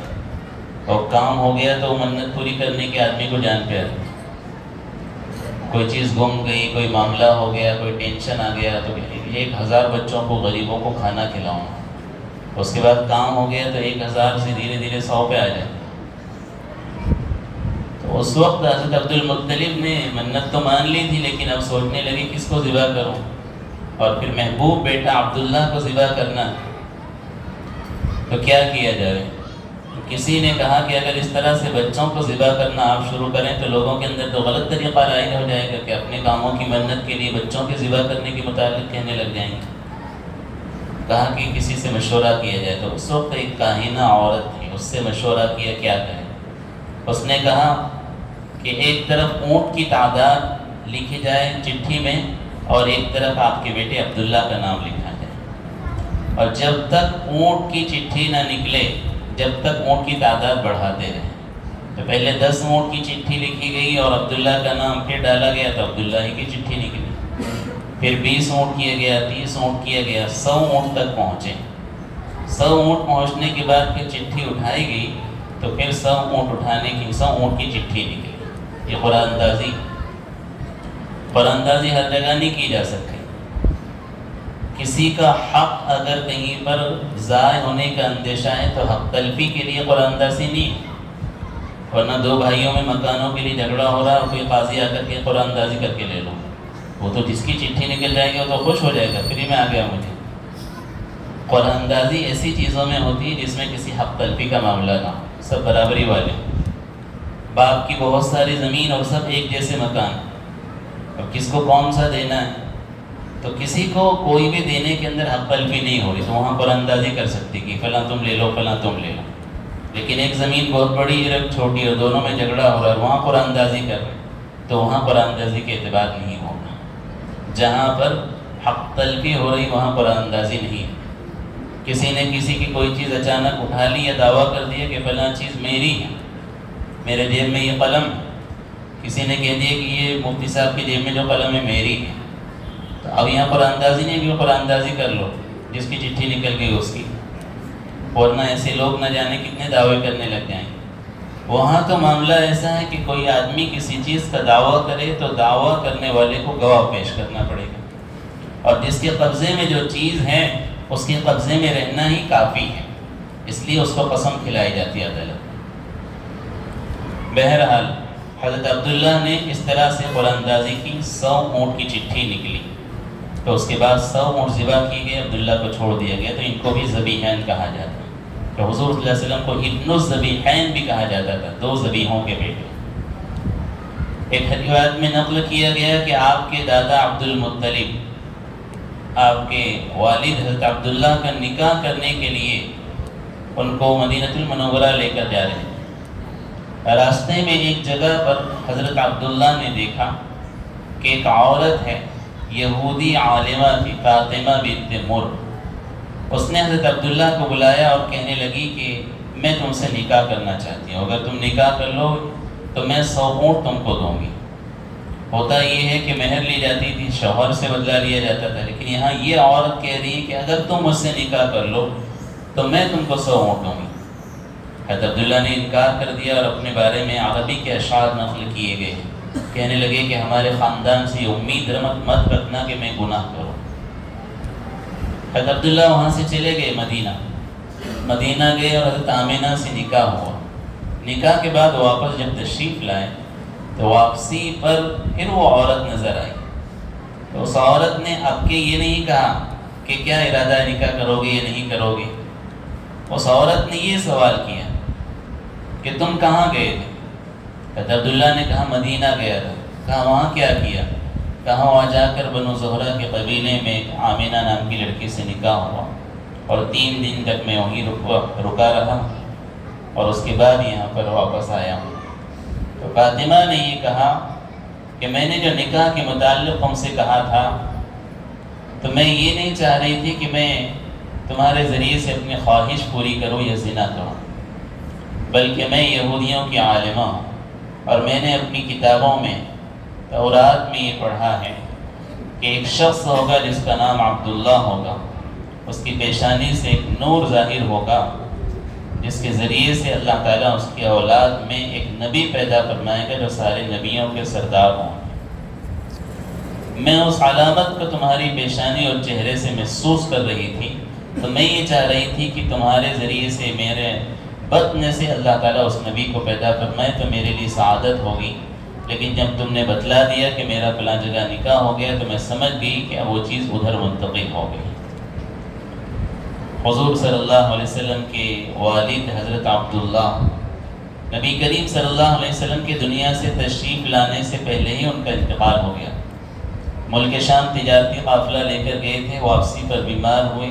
اور کام ہو گیا تو منت پوری کرنے کے آدمی کو جان پہ آتی۔ کوئی چیز گم گئی، کوئی معاملہ ہو گیا، کوئی ٹینشن آ گیا تو 1000 بچوں کو، غریبوں کو کھانا کھلاؤں، اس کے بعد کام ہو گیا تو 1000 سے دھیرے دھیرے 100 پہ آ جائے۔ تو اس وقت حضرت عبد المطلب نے منت تو مان لی تھی، لیکن اب سوچنے لگے کس کو ذبح کروں، اور پھر محبوب بیٹا عبداللہ کو ذبح کرنا تو کیا کیا جائے۔ کسی نے کہا کہ اگر اس طرح سے بچوں کو ذبح کرنا آپ شروع کریں تو لوگوں کے اندر تو غلط طریقہ رائج ہو جائے گا کہ اپنے کاموں کی منت کے لیے بچوں کے ذبح کرنے کے متعلق کہنے لگ جائیں گے۔ کہا کہ کسی سے مشورہ کیا جائے، تو اس وقت ایک کاہنہ عورت تھی، اس سے مشورہ کیا کیا کریں۔ اس نے کہا کہ ایک طرف اونٹ کی تعداد لکھی جائے چٹھی میں، اور ایک طرف آپ کے بیٹے عبداللہ کا نام لکھا جائے، اور جب تک اونٹ کی چٹھی نہ نکلے جب تک اونٹ کی تعداد بڑھاتے رہیں۔ تو پہلے 10 اونٹ کی چٹھی لکھی گئی اور عبداللہ کا نام پھر ڈالا گیا تو عبداللہ ہی کی چٹھی نکلی، پھر 20 اونٹ کیا گیا، 30 اونٹ کیا گیا، 100 اونٹ تک پہنچے۔ 100 اونٹ پہنچنے کے بعد پھر چٹھی اٹھائی گئی تو پھر 100 اونٹ اٹھانے کی 100 اونٹ کی چٹھی نکلی۔ یہ قرآن اندازی ہر جگہ نہیں کی جا سکتی۔ کسی کا حق اگر کہیں پر ضائع ہونے کا اندیشہ ہے تو حق تلفی کے لیے قرآن اندازی نہیں ہے، ورنہ 2 بھائیوں میں مکانوں کے لیے جھگڑا ہو رہا ہے اور کوئی قاضی آ کر کے قرآن اندازی کر کے لے لو، وہ تو جس کی چٹھی نکل جائے گی وہ تو خوش ہو جائے گا، فری میں آ گیا مجھے۔ قرآن اندازی ایسی چیزوں میں ہوتی ہے جس میں کسی حق تلفی کا معاملہ نہ ہو، سب برابری والے، باپ کی بہت ساری زمین اور سب ایک جیسے مکان، اور کس کو کون سا دینا ہے، تو کسی کو کوئی بھی دینے کے اندر حق تلفی نہیں ہو رہی تو وہاں قرآن اندازی کر سکتی کہ فلاں تم لے لو، فلاں تم لے لو۔ لیکن ایک زمین بہت بڑی ہے، چھوٹی، اور دونوں میں جھگڑا ہو رہا ہے، وہاں قرآن اندازی کر رہے تو وہاں قرآن اندازی کے اعتبار نہیں ہوگا۔ جہاں پر حق تلفی ہو رہی وہاں قرآن اندازی نہیں ہے۔ کسی نے کسی کی کوئی چیز اچانک اٹھا لی یا دعویٰ کر دیا کہ فلاں چیز میری ہے، میرے جیب میں یہ قلم ہے، کسی نے کہہ دیا کہ یہ مفتی صاحب کی جیب میں جو قلم ہے میری ہے، تو اب یہاں قرآن اندازی نہیں کہ قرآن اندازی کر لو جس کی چٹھی نکل گئی اس کی، ورنہ ایسے لوگ نہ جانے کتنے دعوے کرنے لگ جائیں گے۔ وہاں تو معاملہ ایسا ہے کہ کوئی آدمی کسی چیز کا دعویٰ کرے تو دعویٰ کرنے والے کو گواہ پیش کرنا پڑے گا، اور جس کے قبضے میں جو چیز ہے اس کے قبضے میں رہنا ہی کافی ہے، اس لیے اس کو قسم کھلائی جاتی ہے عدالت۔ بہرحال حضرت عبداللہ نے اس طرح سے قرآن اندازی کی، 100 اونٹ کی چٹھی نکلی، تو اس کے بعد 100 اونٹ ذبح کی گئے، عبداللہ کو چھوڑ دیا گیا۔ تو ان کو بھی ذبیحین کہا جاتا ہے، تو حضور صلی اللہ علیہ وسلم کو ابن الذبیحین بھی کہا جاتا تھا، 2 ذبیحوں کے بیٹے۔ ایک روایت میں نقل کیا گیا کہ آپ کے دادا عبد المطلب آپ کے والد حضرت عبداللہ کا نکاح کرنے کے لیے ان کو مدینہ المنورہ لے کر جا رہے ہیں۔ راستے میں ایک جگہ پر حضرت عبداللہ نے دیکھا کہ ایک عورت ہے، یہودی عالمہ تھی، فاطمہ بنت مر۔ اس نے حضرت عبداللہ کو بلایا اور کہنے لگی کہ میں تم سے نکاح کرنا چاہتی ہوں، اگر تم نکاح کر لو تو میں 100 اونٹ تم کو دوں گی۔ ہوتا یہ ہے کہ مہر لی جاتی تھی، شوہر سے بدلہ لیا جاتا تھا، لیکن یہاں یہ عورت کہہ رہی ہے کہ اگر تم مجھ سے نکاح کر لو تو میں تم کو 100 اونٹ دوں گی۔ حضرت عبداللہ نے انکار کر دیا اور اپنے بارے میں عربی کے اشعار نقل کیے گئے، کہنے لگے کہ ہمارے خاندان سے امید مت رکھنا کہ میں گناہ کروں۔ حضرت عبداللہ وہاں سے چلے گئے مدینہ گئے اور حضرت آمینہ سے نکاح ہوا۔ نکاح کے بعد واپس جب تشریف لائے تو واپسی پر پھر وہ عورت نظر آئی، تو اس عورت نے اب کے یہ نہیں کہا کہ کیا ارادہ ہے، نکاح کرو گے یا نہیں کرو گے۔ اس عورت نے یہ سوال کیا کہ تم کہاں گئے تھے؟ حضرت عبداللہ نے کہا مدینہ گیا تھا۔ کہا وہاں کیا کیا؟ کہا وہاں جا کر بنو زہرہ کے قبیلے میں ایک آمینہ نام کی لڑکی سے نکاح ہوا، اور 3 دن تک میں وہیں رکا رہا، اور اس کے بعد یہاں پر واپس آیا ہوں۔ تو فاطمہ نے یہ کہا کہ میں نے جو نکاح کے متعلق تم سے کہا تھا تو میں یہ نہیں چاہ رہی تھی کہ میں تمہارے ذریعے سے اپنی خواہش پوری کروں یا زنا کروں، بلکہ میں یہودیوں کی عالمہ ہوں، اور میں نے اپنی کتابوں میں تورات میں یہ پڑھا ہے کہ ایک شخص ہوگا جس کا نام عبداللہ ہوگا، اس کی پیشانی سے ایک نور ظاہر ہوگا جس کے ذریعے سے اللہ تعالیٰ اس کی اولاد میں ایک نبی پیدا فرمائے گا جو سارے نبیوں کے سردار ہوں۔ میں اس علامت کو تمہاری پیشانی اور چہرے سے محسوس کر رہی تھی، تو میں یہ چاہ رہی تھی کہ تمہارے ذریعے سے میرے بطن سے اللہ تعالیٰ اس نبی کو پیدا فرمائے تو میرے لیے سعادت ہوگی، لیکن جب تم نے بتلا دیا کہ میرا فلاں جگہ نکاح ہو گیا تو میں سمجھ گئی کہ اب وہ چیز ادھر منتقل ہو گئی۔ حضور صلی اللہ علیہ وسلم کے والد حضرت عبداللہ نبی کریم صلی اللہ علیہ وسلم کی دنیا سے تشریف لانے سے پہلے ہی ان کا انتقال ہو گیا۔ ملک شام تجارتی قافلہ لے کر گئے تھے، واپسی پر بیمار ہوئے،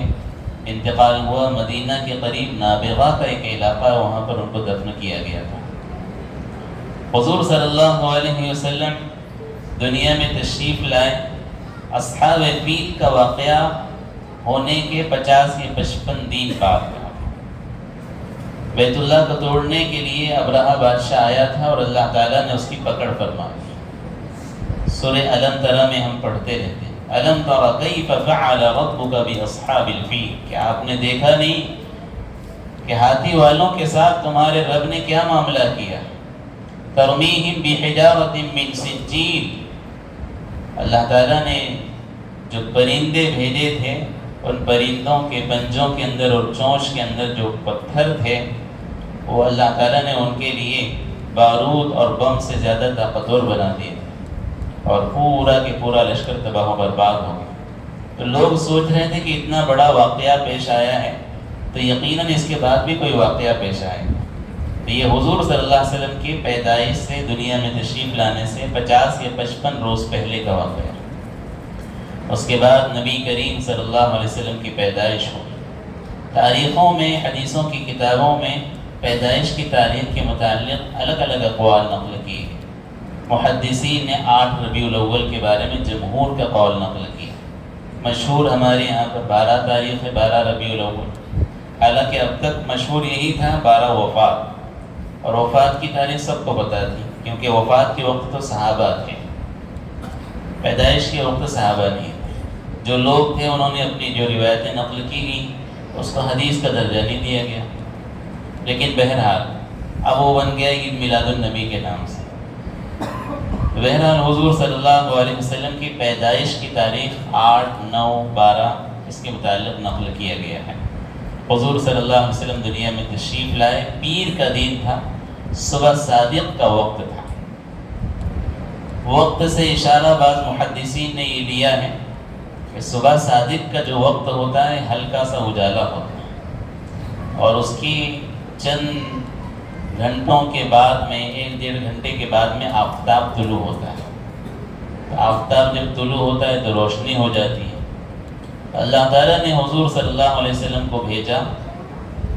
انتقال ہوا۔ مدینہ کے قریب نابغہ کا ایک علاقہ ہے، وہاں پر ان کو دفن کیا گیا تھا۔ حضور صلی اللہ علیہ وسلم دنیا میں تشریف لائے۔ اصحاب فیل کا واقعہ ہونے کے 50 یا 55 دن بعد بیت اللہ کو توڑنے کے لیے ابرہہ بادشاہ آیا تھا اور اللہ تعالیٰ نے اس کی پکڑ فرمائی۔ سورہ علم ترى میں ہم پڑھتے رہتے ہیں، علم تر کیف فعل ربک باصحاب الفیل، کہ آپ نے دیکھا نہیں کہ ہاتھی والوں کے ساتھ تمہارے رب نے کیا معاملہ کیا؟ ترمیہم بحجارۃ من سجیل، اللہ تعالیٰ نے جو پرندے بھیجے تھے ان پرندوں کے پنجوں کے اندر اور چونچ کے اندر جو پتھر تھے وہ اللہ تعالیٰ نے ان کے لیے بارود اور بم سے زیادہ طاقتور بنا دیے اور پورا کے پورا لشکر تباہ و برباد ہو گیا۔ تو لوگ سوچ رہے تھے کہ اتنا بڑا واقعہ پیش آیا ہے تو یقیناً اس کے بعد بھی کوئی واقعہ پیش آئے گا۔ تو یہ حضور صلی اللہ علیہ وسلم کی پیدائش سے دنیا میں تشریف لانے سے 50 یا 55 روز پہلے کا واقعہ ہے۔ اس کے بعد نبی کریم صلی اللہ علیہ وسلم کی پیدائش ہوئی۔ تاریخوں میں، حدیثوں کی کتابوں میں پیدائش کی تاریخ کے متعلق الگ الگ اقوال نقل کیے گئے۔ محدثین نے 8 ربیع الاول کے بارے میں جمہور کا قول نقل کیا۔ مشہور ہمارے یہاں پر 12 تاریخ ہے، 12 ربیع الاول، حالانکہ اب تک مشہور یہی تھا 12 وفات، اور وفات کی تاریخ سب کو پتہ تھی کیونکہ وفات کے وقت تو صحابہ تھے، پیدائش کے وقت صحابہ نہیں تھے۔ جو لوگ تھے انہوں نے اپنی جو روایتیں نقل کی گئیں اس کو حدیث کا درجہ نہیں دیا گیا، لیکن بہرحال اب وہ بن گیا عید میلاد النبی کے نام سے۔ بہرحال حضور صلی اللہ علیہ وسلم کی پیدائش کی تاریخ 8، 9، 12 اس کے متعلق نقل کیا گیا ہے۔ حضور صلی اللہ علیہ وسلم دنیا میں تشریف لائے، پیر کا دن تھا، صبح صادق کا وقت تھا۔ وقت سے اشارہ بعض محدثین نے یہ لیا ہے کہ صبح صادق کا جو وقت ہوتا ہے ہلکا سا اجالا ہوتا ہے، اور اس کی چند گھنٹوں کے بعد میں 1-1.5 گھنٹے کے بعد میں آفتاب طلوع ہوتا ہے۔ تو آفتاب جب طلوع ہوتا ہے تو روشنی ہو جاتی ہے۔ اللہ تعالیٰ نے حضور صلی اللہ علیہ وسلم کو بھیجا،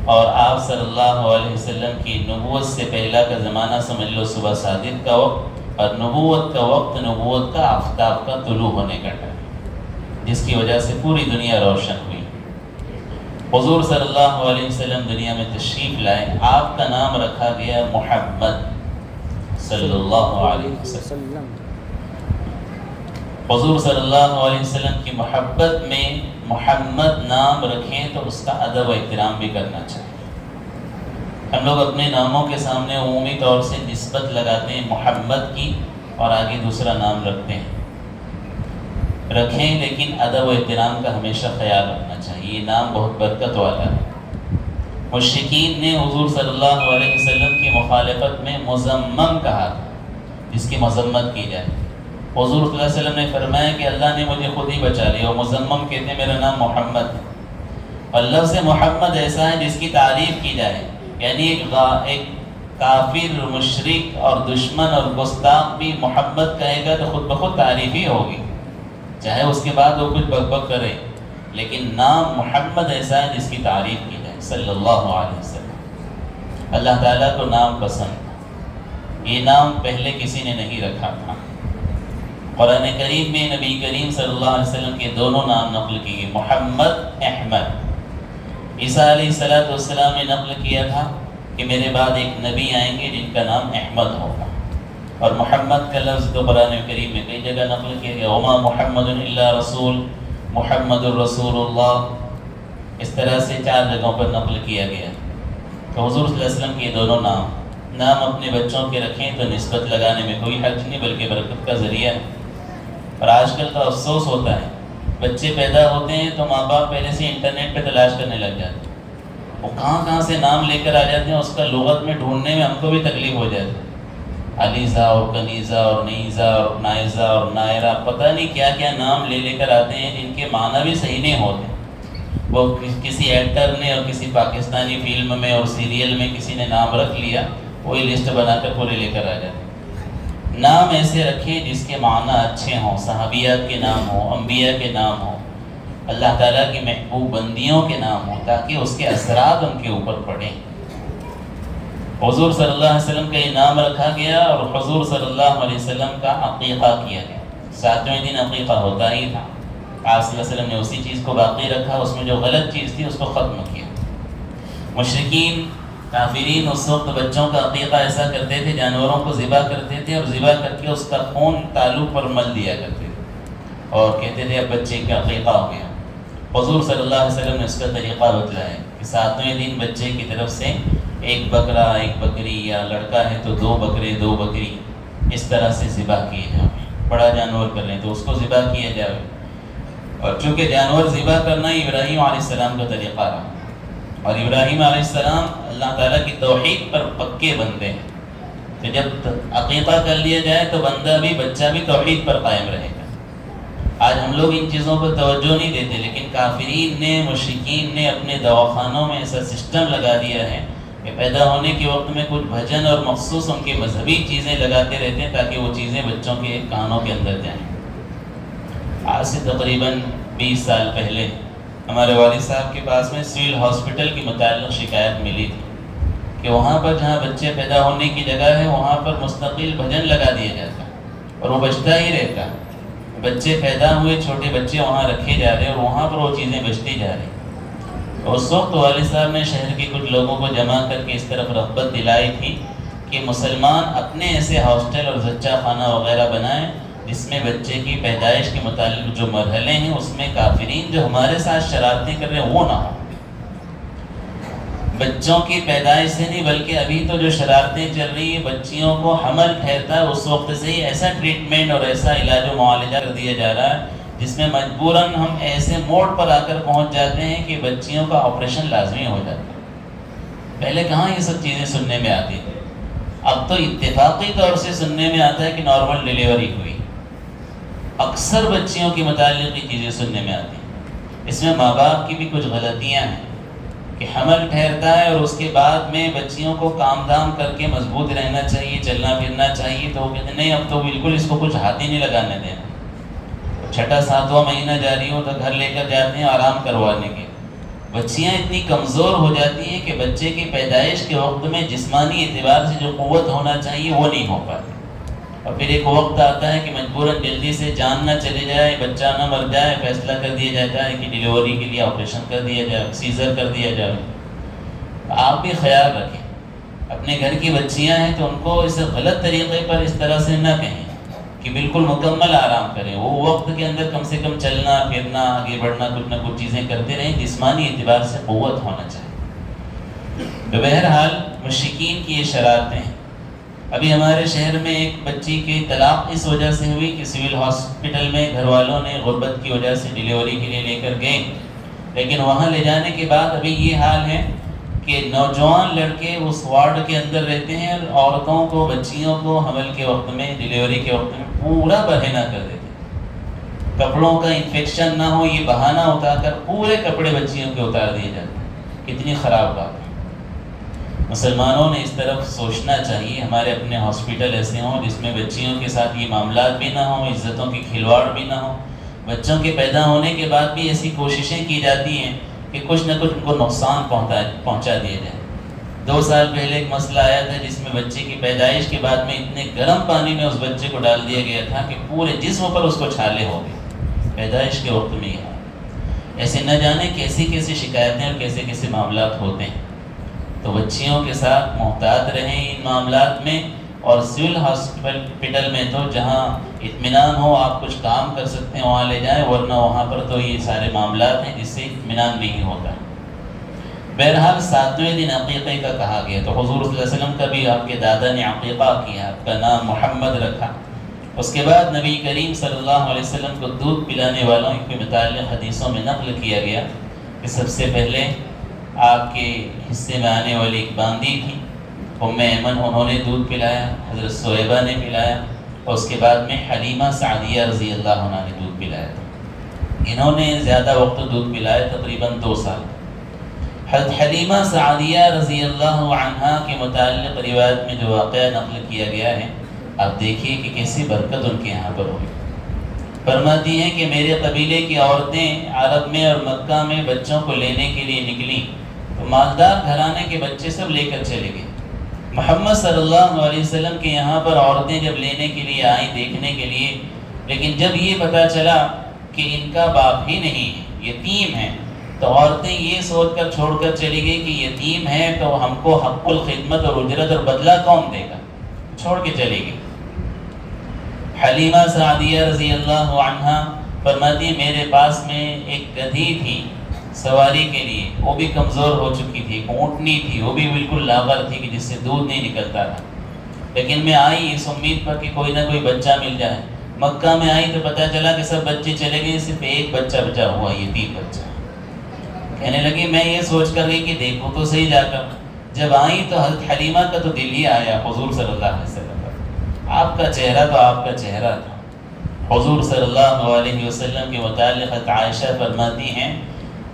اور آپ صلی اللہ علیہ وسلم کی نبوت سے پہلا کا زمانہ سمجھ لو صبح صادق کا وقت، اور نبوت کا وقت نبوت کا آفتاب کا طلوع ہونے کا ٹائم، جس کی وجہ سے پوری دنیا روشن ہوئی۔ حضور صلی اللہ علیہ وسلم دنیا میں تشریف لائے، آپ کا نام رکھا گیا محمد صلی اللہ علیہ وسلم۔ حضور صلی اللہ علیہ وسلم کی محبت میں محمد نام رکھیں تو اس کا ادب و احترام بھی کرنا چاہیے۔ ہم لوگ اپنے ناموں کے سامنے عمومی طور سے نسبت لگاتے ہیں محمد کی اور آگے دوسرا نام رکھتے ہیں، رکھیں لیکن ادب و احترام کا ہمیشہ خیال رکھنا چاہیے۔ یہ نام بہت برکت والا ہے۔ مشرکین نے حضور صلی اللہ علیہ وسلم کی مخالفت میں مزمم کہا تھا، جس کی مذمت کی جائے۔ حضور صلی اللہ علیہ وسلم نے فرمایا کہ اللہ نے مجھے خود ہی بچا لیا، اور مزمم کہتے ہیں میرا نام محمد ہے، اور لفظ محمد ایسا ہے جس کی تعریف کی جائے، یعنی ایک کافر، مشرک اور دشمن اور گستاخ بھی محمد کہے گا تو خود بخود تعریف ہی ہوگی، چاہے اس کے بعد وہ کچھ بک بک کرے، لیکن نام محمد ایسا ہے جس کی تعریف کی جائے صلی اللہ علیہ وسلم۔ اللہ تعالیٰ کو نام پسند تھا، یہ نام پہلے کسی نے نہیں رکھا تھا۔ قرآن کریم میں نبی کریم صلی اللہ علیہ وسلم کے دونوں نام نقل کیے، محمد، احمد۔ عیسیٰ علیہ السلام نے نقل کیا تھا کہ میرے بعد ایک نبی آئیں گے جن کا نام احمد ہوگا، اور محمد کا لفظ تو قرآن کریم میں کئی جگہ نقل کیا گیا، وما محمد الا رسول، محمد الرسول اللہ، اس طرح سے 4 جگہوں پر نقل کیا گیا۔ تو حضور صلی اللہ علیہ وسلم کے دونوں نام اپنے بچوں کے رکھیں تو نسبت لگانے میں کوئی حرج نہیں، بلکہ برکت کا ذریعہ ہے۔ اور آج کل تو افسوس ہوتا ہے، بچے پیدا ہوتے ہیں تو ماں باپ پہلے سے انٹرنیٹ پہ تلاش کرنے لگ جاتے ہیں، وہ کہاں سے نام لے کر آ جاتے ہیں، اس کا لغت میں ڈھونڈنے میں ہم کو بھی تکلیف ہو جاتی ہے۔ علیزہ اور کنیزہ اور نیزہ اور نائزہ اور نائرہ، پتہ نہیں کیا کیا نام لے کر آتے ہیں جن کے معنی بھی صحیح نہیں ہوتے۔ وہ کسی ایکٹر نے اور کسی پاکستانی فلم میں اور سیریل میں کسی نے نام رکھ لیا، وہی لسٹ بنا کر پورے لے کر آ جاتے ہیں۔ نام ایسے رکھیں جس کے معنی اچھے ہوں، صحابیات کے نام ہوں، انبیاء کے نام ہوں، اللہ تعالیٰ کی محبوب بندیوں کے نام ہوں، تاکہ اس کے اثرات ان کے اوپر پڑیں۔ حضور صلی اللہ علیہ وسلم کا یہ نام رکھا گیا، اور حضور صلی اللہ علیہ وسلم کا عقیقہ کیا گیا۔ 7ویں دن عقیقہ ہوتا ہی تھا، آپ صلی اللہ علیہ وسلم نے اسی چیز کو باقی رکھا، اس میں جو غلط چیز تھی اس کو ختم کیا۔ مشرکین کافرین اس وقت بچوں کا عقیقہ ایسا کرتے تھے، جانوروں کو ذبح کرتے تھے اور ذبح کر کے اس کا خون تالو پر مل دیا کرتے تھے اور کہتے تھے اب بچے کا عقیقہ ہو گیا۔ حضور صلی اللہ علیہ وسلم نے اس کا طریقہ بتلایا کہ 7ویں دن بچے کی طرف سے 1 بکرا 1 بکری، یا لڑکا ہے تو 2 بکرے 2 بکری اس طرح سے ذبح کیے جائیں۔ بڑا جانور کر لیں تو اس کو ذبح کیا جائے، اور چونکہ جانور ذبح کرنا ابراہیم علیہ السلام کا طریقہ رہا، اور ابراہیم علیہ السلام اللہ تعالیٰ کی توحید پر پکے بندے ہیں، تو جب عقیقہ کر لیا جائے تو بندہ بھی بچہ بھی توحید پر قائم رہے گا۔ آج ہم لوگ ان چیزوں پر توجہ نہیں دیتے، لیکن کافرین نے، مشرکین نے اپنے دواخانوں میں ایسا سسٹم لگا دیا ہے کہ پیدا ہونے کے وقت میں کچھ بھجن اور مخصوص ان کی مذہبی چیزیں لگاتے رہتے ہیں تاکہ وہ چیزیں بچوں کے کانوں کے اندر جائیں۔ آج سے تقریباً 20 سال پہلے ہمارے والد صاحب کے پاس میں سویل ہاسپٹل کی متعلق شکایت ملی تھی کہ وہاں پر جہاں بچے پیدا ہونے کی جگہ ہے وہاں پر مستقل بھجن لگا دیا جاتا اور وہ بجتا ہی رہتا، بچے پیدا ہوئے، چھوٹے بچے وہاں رکھے جا رہے اور وہاں پر وہ چیزیں بجتی جا رہی۔ اس وقت والد صاحب نے شہر کے کچھ لوگوں کو جمع کر کے اس طرف رغبت دلائی تھی کہ مسلمان اپنے ایسے ہاسٹل اور زچہ خانہ وغیرہ بنائیں جس میں بچے کی پیدائش کے متعلق جو مرحلے ہیں اس میں کافرین جو ہمارے ساتھ شرارتیں کر رہے ہیں وہ نہ ہوں۔ بچوں کی پیدائش سے نہیں بلکہ ابھی تو جو شرارتیں چل رہی ہیں، بچیوں کو حمل ٹھہرتا ہے اس وقت سے ہی ایسا ٹریٹمنٹ اور ایسا علاج و معالجہ کر دیا جا رہا ہے جس میں مجبوراً ہم ایسے موڑ پر آ کر پہنچ جاتے ہیں کہ بچیوں کا آپریشن لازمی ہو جاتا ہے۔ پہلے کہاں یہ سب چیزیں سننے میں آتی تھی، اب تو اتفاقی طور سے سننے میں آتا ہے کہ نارمل ڈیلیوری ہوئی۔ اکثر بچیوں کے متعلق یہ چیزیں سننے میں آتی ہیں۔ اس میں ماں باپ کی بھی کچھ غلطیاں ہیں کہ حمل ٹھہرتا ہے اور اس کے بعد میں بچیوں کو کام دام کر کے مضبوط رہنا چاہیے، چلنا پھرنا چاہیے، تو وہ کہتے ہیں نہیں اب تو بالکل اس کو کچھ ہاتھ ہی نہیں لگانے دینا۔ 6واں 7واں مہینہ جاری ہو تو گھر لے کر جاتے ہیں آرام کروانے کے۔ بچیاں اتنی کمزور ہو جاتی ہیں کہ بچے کی پیدائش کے وقت میں جسمانی اعتبار سے جو قوت ہونا چاہیے وہ نہیں ہو پاتی، اور پھر ایک وقت آتا ہے کہ مجبوراً جلدی سے جان نہ چلے جائے، بچہ نہ مر جائے، فیصلہ کر دیا جاتا ہے کہ ڈیلیوری کے لیے آپریشن کر دیا جائے، سیزر کر دیا جائے۔ آپ بھی خیال رکھیں، اپنے گھر کی بچیاں ہیں تو ان کو اس غلط طریقے پر اس طرح سے نہ کہیں کہ بالکل مکمل آرام کریں، وہ وقت کے اندر کم سے کم چلنا پھرنا، آگے بڑھنا، کچھ نہ کچھ چیزیں کرتے رہیں، جسمانی اعتبار سے قوت ہونا چاہیے۔ بہرحال مشرکین کی یہ شرارتیں ہیں۔ ابھی ہمارے شہر میں ایک بچی کی طلاق اس وجہ سے ہوئی کہ سول ہاسپٹل میں گھر والوں نے غربت کی وجہ سے ڈیلیوری کے لیے لے کر گئے، لیکن وہاں لے جانے کے بعد ابھی یہ حال ہے کہ نوجوان لڑکے اس وارڈ کے اندر رہتے ہیں اور عورتوں کو، بچیوں کو حمل کے وقت میں، ڈیلیوری کے وقت میں پورا بہانہ کر دیتے ہیں۔ کپڑوں کا انفیکشن نہ ہو یہ بہانہ اٹھا کر پورے کپڑے بچیوں کے اتار دیے جاتے ہیں۔ کتنی خراب بات ہے۔ مسلمانوں نے اس طرف سوچنا چاہیے، ہمارے اپنے ہاسپٹل ایسے ہوں جس میں بچیوں کے ساتھ یہ معاملات بھی نہ ہوں، عزتوں کی کھلواڑ بھی نہ ہو، بچوں کے پیدا ہونے کے بعد بھی ایسی کوششیں کی جاتی ہیں کہ کچھ نہ کچھ ان کو نقصان پہنچا دیا جائے۔ 2 سال پہلے ایک مسئلہ آیا تھا جس میں بچے کی پیدائش کے بعد میں اتنے گرم پانی میں اس بچے کو ڈال دیا گیا تھا کہ پورے جسم پر اس کو چھالے ہو گئے، پیدائش کے وقت میں ہی۔ ایسے نہ جانے کیسی کیسی شکایتیں اور کیسے کیسے معاملات ہوتے ہیں۔ تو بچیوں کے ساتھ محتاط رہیں ان معاملات میں، اور سول ہاسپٹل میں تو جہاں اطمینان ہو آپ کچھ کام کر سکتے ہیں وہاں لے جائیں، ورنہ وہاں پر تو یہ سارے معاملات ہیں جس سے اطمینان نہیں ہوتا۔ بہرحال 7ویں دن عقیقے کا کہا گیا، تو حضور صلی اللہ علیہ وسلم کا بھی آپ کے دادا نے عقیقہ کیا، آپ کا نام محمد رکھا۔ اس کے بعد نبی کریم صلی اللہ علیہ وسلم کو دودھ پلانے والوں کے متعلق حدیثوں میں نقل کیا گیا کہ سب سے پہلے آپ کے حصے میں آنے والی ایک باندی تھی ام ایمن، انہوں نے دودھ پلایا، حضرت صہیبہ نے پلایا، اور اس کے بعد میں حلیمہ سعدیہ رضی اللہ عنہ نے دودھ پلایا تھا۔ انہوں نے زیادہ وقت دودھ پلایا، تقریباً 2 سال۔ حضرت حلیمہ سعدیہ رضی اللہ عنہ کے متعلق روایت میں جو واقعہ نقل کیا گیا ہے، آپ دیکھیے کہ کیسی برکت ان کے یہاں پر ہوئی۔ فرماتی ہیں کہ میرے قبیلے کی عورتیں عرب میں اور مکہ میں بچوں کو لینے کے لیے نکلیں تو مالدار گھرانے کے بچے سب لے کر چلے گئے۔ محمد صلی اللہ علیہ وسلم کے یہاں پر عورتیں جب لینے کے لیے آئیں، دیکھنے کے لیے، لیکن جب یہ پتہ چلا کہ ان کا باپ ہی نہیں ہے، یتیم ہیں، تو عورتیں یہ سوچ کر چھوڑ کر چلی گئی کہ یتیم ہے تو ہم کو حق الخدمت اور اجرت اور بدلہ کون دے گا، چھوڑ کے چلی گئی۔ حلیمہ سعدیہ رضی اللہ عنہ فرماتی ہے میرے پاس میں ایک گدھی تھی سواری کے لیے، وہ بھی کمزور ہو چکی تھی، ایک اونٹنی تھی، وہ بھی بالکل لاغر تھی کہ جس سے دودھ نہیں نکلتا تھا، لیکن میں آئی اس امید پر کہ کوئی نہ کوئی بچہ مل جائے۔ مکہ میں آئی تو پتہ چلا کہ سب بچے چلے گئے، صرف ایک بچہ بچا ہوا، یتیم بچہ۔ کہنے لگی میں یہ سوچ کر گئی کہ دیکھو تو صحیح جا کر، جب آئی تو حضرت حلیمہ کا تو دل ہی آیا حضور صلی اللہ علیہ وسلم پر، آپ کا چہرہ تو آپ کا چہرہ تھا۔ حضور صلی اللہ علیہ وسلم کے متعلق حضرت عائشہ فرماتی ہیں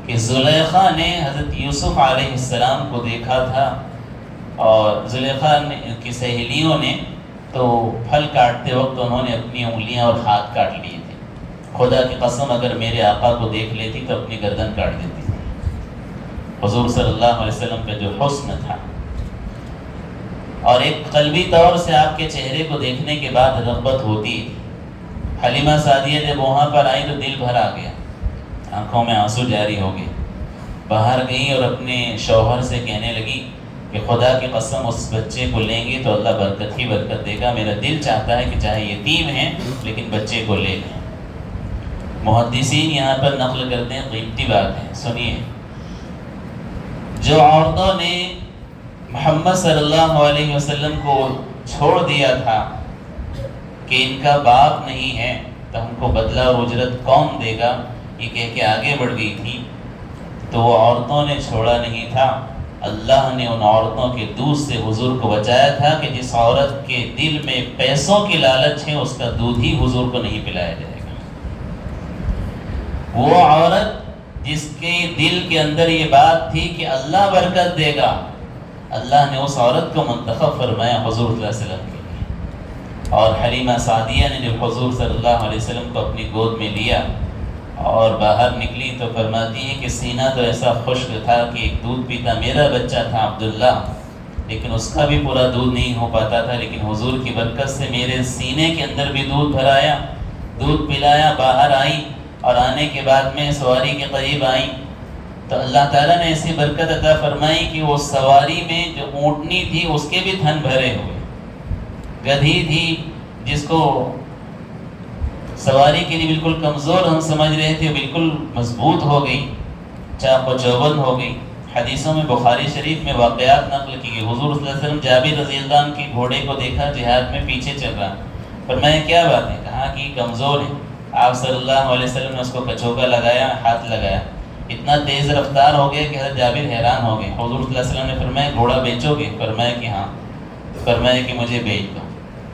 کہ زلیخا نے حضرت یوسف علیہ السلام کو دیکھا تھا، اور زلیخا کی سہیلیوں نے تو پھل کاٹتے وقت انہوں نے اپنی انگلیاں اور ہاتھ کاٹ لیے تھے۔ خدا کی قسم اگر میرے آقا کو دیکھ لیتی تو اپنی گردن کاٹ دیتی تھی۔ حضور صلی اللہ علیہ وسلم کا جو حسن تھا، اور ایک قلبی طور سے آپ کے چہرے کو دیکھنے کے بعد رغبت ہوتی تھی۔ حلیمہ سعدیہ جب وہاں پر آئی تو دل بھر آ گیا، آنکھوں میں آنسو جاری ہو گئے، باہر گئیں اور اپنے شوہر سے کہنے لگی کہ خدا کی قسم اس بچے کو لیں گے تو اللہ برکت ہی برکت دے گا، میرا دل چاہتا ہے کہ چاہے یتیم ہیں لیکن بچے کو لے لیں۔ محدثین یہاں پر نقل کرتے ہیں، قیمتی بات ہے، سنیے، جو عورتوں نے محمد صلی اللہ علیہ وسلم کو چھوڑ دیا تھا کہ ان کا باپ نہیں ہے تو ہم کو بدلہ اور اجرت کون دے گا، یہ کہہ کے آگے بڑھ گئی تھی، تو وہ عورتوں نے چھوڑا نہیں تھا، اللہ نے ان عورتوں کے دودھ سے حضور کو بچایا تھا کہ جس عورت کے دل میں پیسوں کی لالچ ہے اس کا دودھ ہی حضور کو نہیں پلایا جائے گا۔ وہ عورت جس کے دل کے اندر یہ بات تھی کہ اللہ برکت دے گا، اللہ نے اس عورت کو منتخب فرمایا حضور صلی اللہ علیہ وسلم کے لیے۔ اور حلیمہ سعدیہ نے جب حضور صلی اللہ علیہ وسلم کو اپنی گود میں لیا اور باہر نکلی تو فرماتی ہیں کہ سینہ تو ایسا خشک تھا کہ ایک دودھ پیتا میرا بچہ تھا عبداللہ، لیکن اس کا بھی پورا دودھ نہیں ہو پاتا تھا، لیکن حضور کی برکت سے میرے سینے کے اندر بھی دودھ بھرایا، دودھ پلایا، باہر آئی، اور آنے کے بعد میں سواری کے قریب آئی تو اللہ تعالیٰ نے ایسی برکت عطا فرمائی کہ وہ سواری میں جو اونٹنی تھی اس کے بھی تھن بھرے ہوئے، گدھی تھی جس کو سواری کے لیے بالکل کمزور ہم سمجھ رہے تھے، بالکل مضبوط ہو گئی، چاق و چوبند ہو گئی۔ حدیثوں میں بخاری شریف میں واقعات نقل کی گئی، حضور صلی اللہ علیہ وسلم جابر رضی اللہ عنہ کے گھوڑے کو دیکھا جہاد میں پیچھے چل رہا، فرمایا کیا بات ہے، کہا کہ کمزور ہے، آپ صلی اللہ علیہ وسلم نے اس کو کچوکا لگایا، ہاتھ لگایا، اتنا تیز رفتار ہو گیا کہ حضرت جابر حیران ہو گئے۔ حضور صلی اللہ علیہ وسلم نے فرمایا گھوڑا بیچو گے، فرمایا کہ ہاں، فرمایا کہ مجھے بیچ دو۔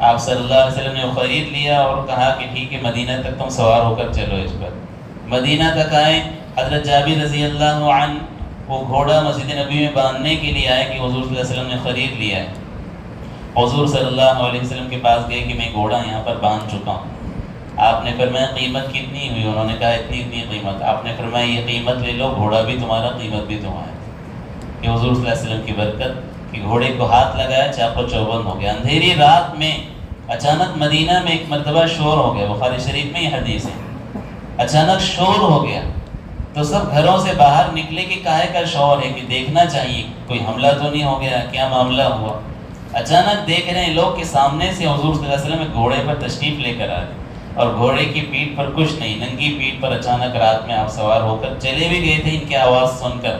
آپ صلی اللہ علیہ وسلم نے خرید لیا اور کہا کہ ٹھیک ہے مدینہ تک تم سوار ہو کر چلو اس پر۔ مدینہ تک آئے، حضرت جابر رضی اللہ عنہ وہ گھوڑا مسجد نبی میں باندھنے کے لیے آئے کہ حضور صلی اللہ علیہ وسلم نے خرید لیا ہے۔ حضور صلی اللہ علیہ وسلم کے پاس گئے کہ میں گھوڑا یہاں پر باندھ چکا ہوں۔ آپ نے فرمایا قیمت کتنی ہوئی؟ انہوں نے کہا اتنی قیمت۔ آپ نے فرمایا یہ قیمت لے لو، گھوڑا بھی تمہارا، قیمت بھی تمہارا۔ کہ حضور صلی اللہ علیہ وسلم کی برکت کہ گھوڑے کو ہاتھ لگایا، چاق و چوبند ہو گیا۔ اندھیری رات میں اچانک مدینہ میں ایک مرتبہ شور ہو گیا، بخاری شریف میں یہ حدیث ہے، اچانک شور ہو گیا، تو سب گھروں سے باہر نکلے کہ کاہے کا شور ہے، کہ دیکھنا چاہیے کوئی حملہ تو نہیں ہو گیا، کیا معاملہ ہوا۔ اچانک دیکھ رہے ہیں لوگ کہ سامنے سے حضور صلی اللہ علیہ وسلم گھوڑے پر تشریف لے کر آ رہے، اور گھوڑے کی پیٹھ پر کچھ نہیں، ننگی پیٹھ پر اچانک رات میں آپ سوار ہو کر چلے بھی گئے تھے۔ ان کی آواز سن کر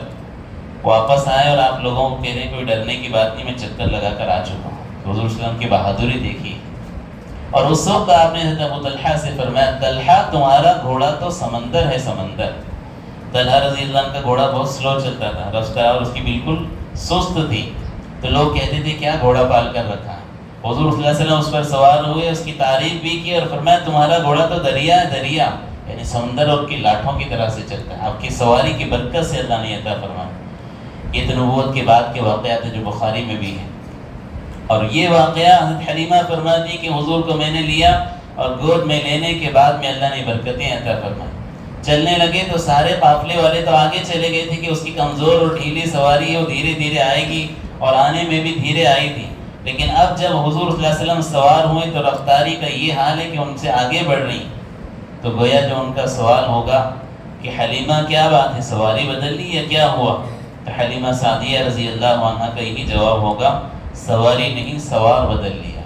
واپس آئے اور آپ لوگوں کو کہہ رہے ہیں کوئی ڈرنے کی بات نہیں، میں چکر لگا کر آ چکا ہوں۔ حضور صلی اللہ علیہ وسلم کی بہادری دیکھی، اور اس وقت آپ نے حضرت ابو طلحہ سے فرمایا طلحہ تمہارا گھوڑا تو سمندر ہے، سمندر۔ طلحہ رضی اللہ عنہ کا گھوڑا بہت سلو چلتا تھا، رفتار اس کی بالکل سست تھی، تو لوگ کہتے تھے کیا گھوڑا پال کر رکھا ہے۔ حضور صلی اللہ علیہ وسلم اس پر سوار ہوئے، اس کی تعریف بھی کی اور فرمایا تمہارا گھوڑا تو دریا ہے، دریا، یعنی سمندر اور کی لاٹھوں کی طرح سے چلتا ہے، آپ کی سواری کی برکت سے اللہ نے عطا فرمایا۔ یہ تو نبوت کے بعد کے واقعات ہیں جو بخاری میں بھی ہیں۔ اور یہ واقعہ حضرت حلیمہ فرماتی کہ حضور کو میں نے لیا اور گود میں لینے کے بعد میں اللہ نے برکتیں عطا فرمائی۔ چلنے لگے تو سارے قافلے والے تو آگے چلے گئے تھے کہ اس کی کمزور اور ڈھیلی سواری ہے وہ دھیرے دھیرے آئے گی، اور آنے میں بھی دھیرے آئی تھی، لیکن اب جب حضور صلی اللہ علیہ وسلم سوار ہوئے تو رفتاری کا یہ حال ہے کہ ان سے آگے بڑھ رہی، تو گویا جو ان کا سوال ہوگا کہ حلیمہ کیا بات ہے، سواری بدل لی یا کیا ہوا، تو حلیمہ سعدیہ رضی اللہ عنہ کا یہی جواب ہوگا سواری نہیں، سوار بدل لیا ہے۔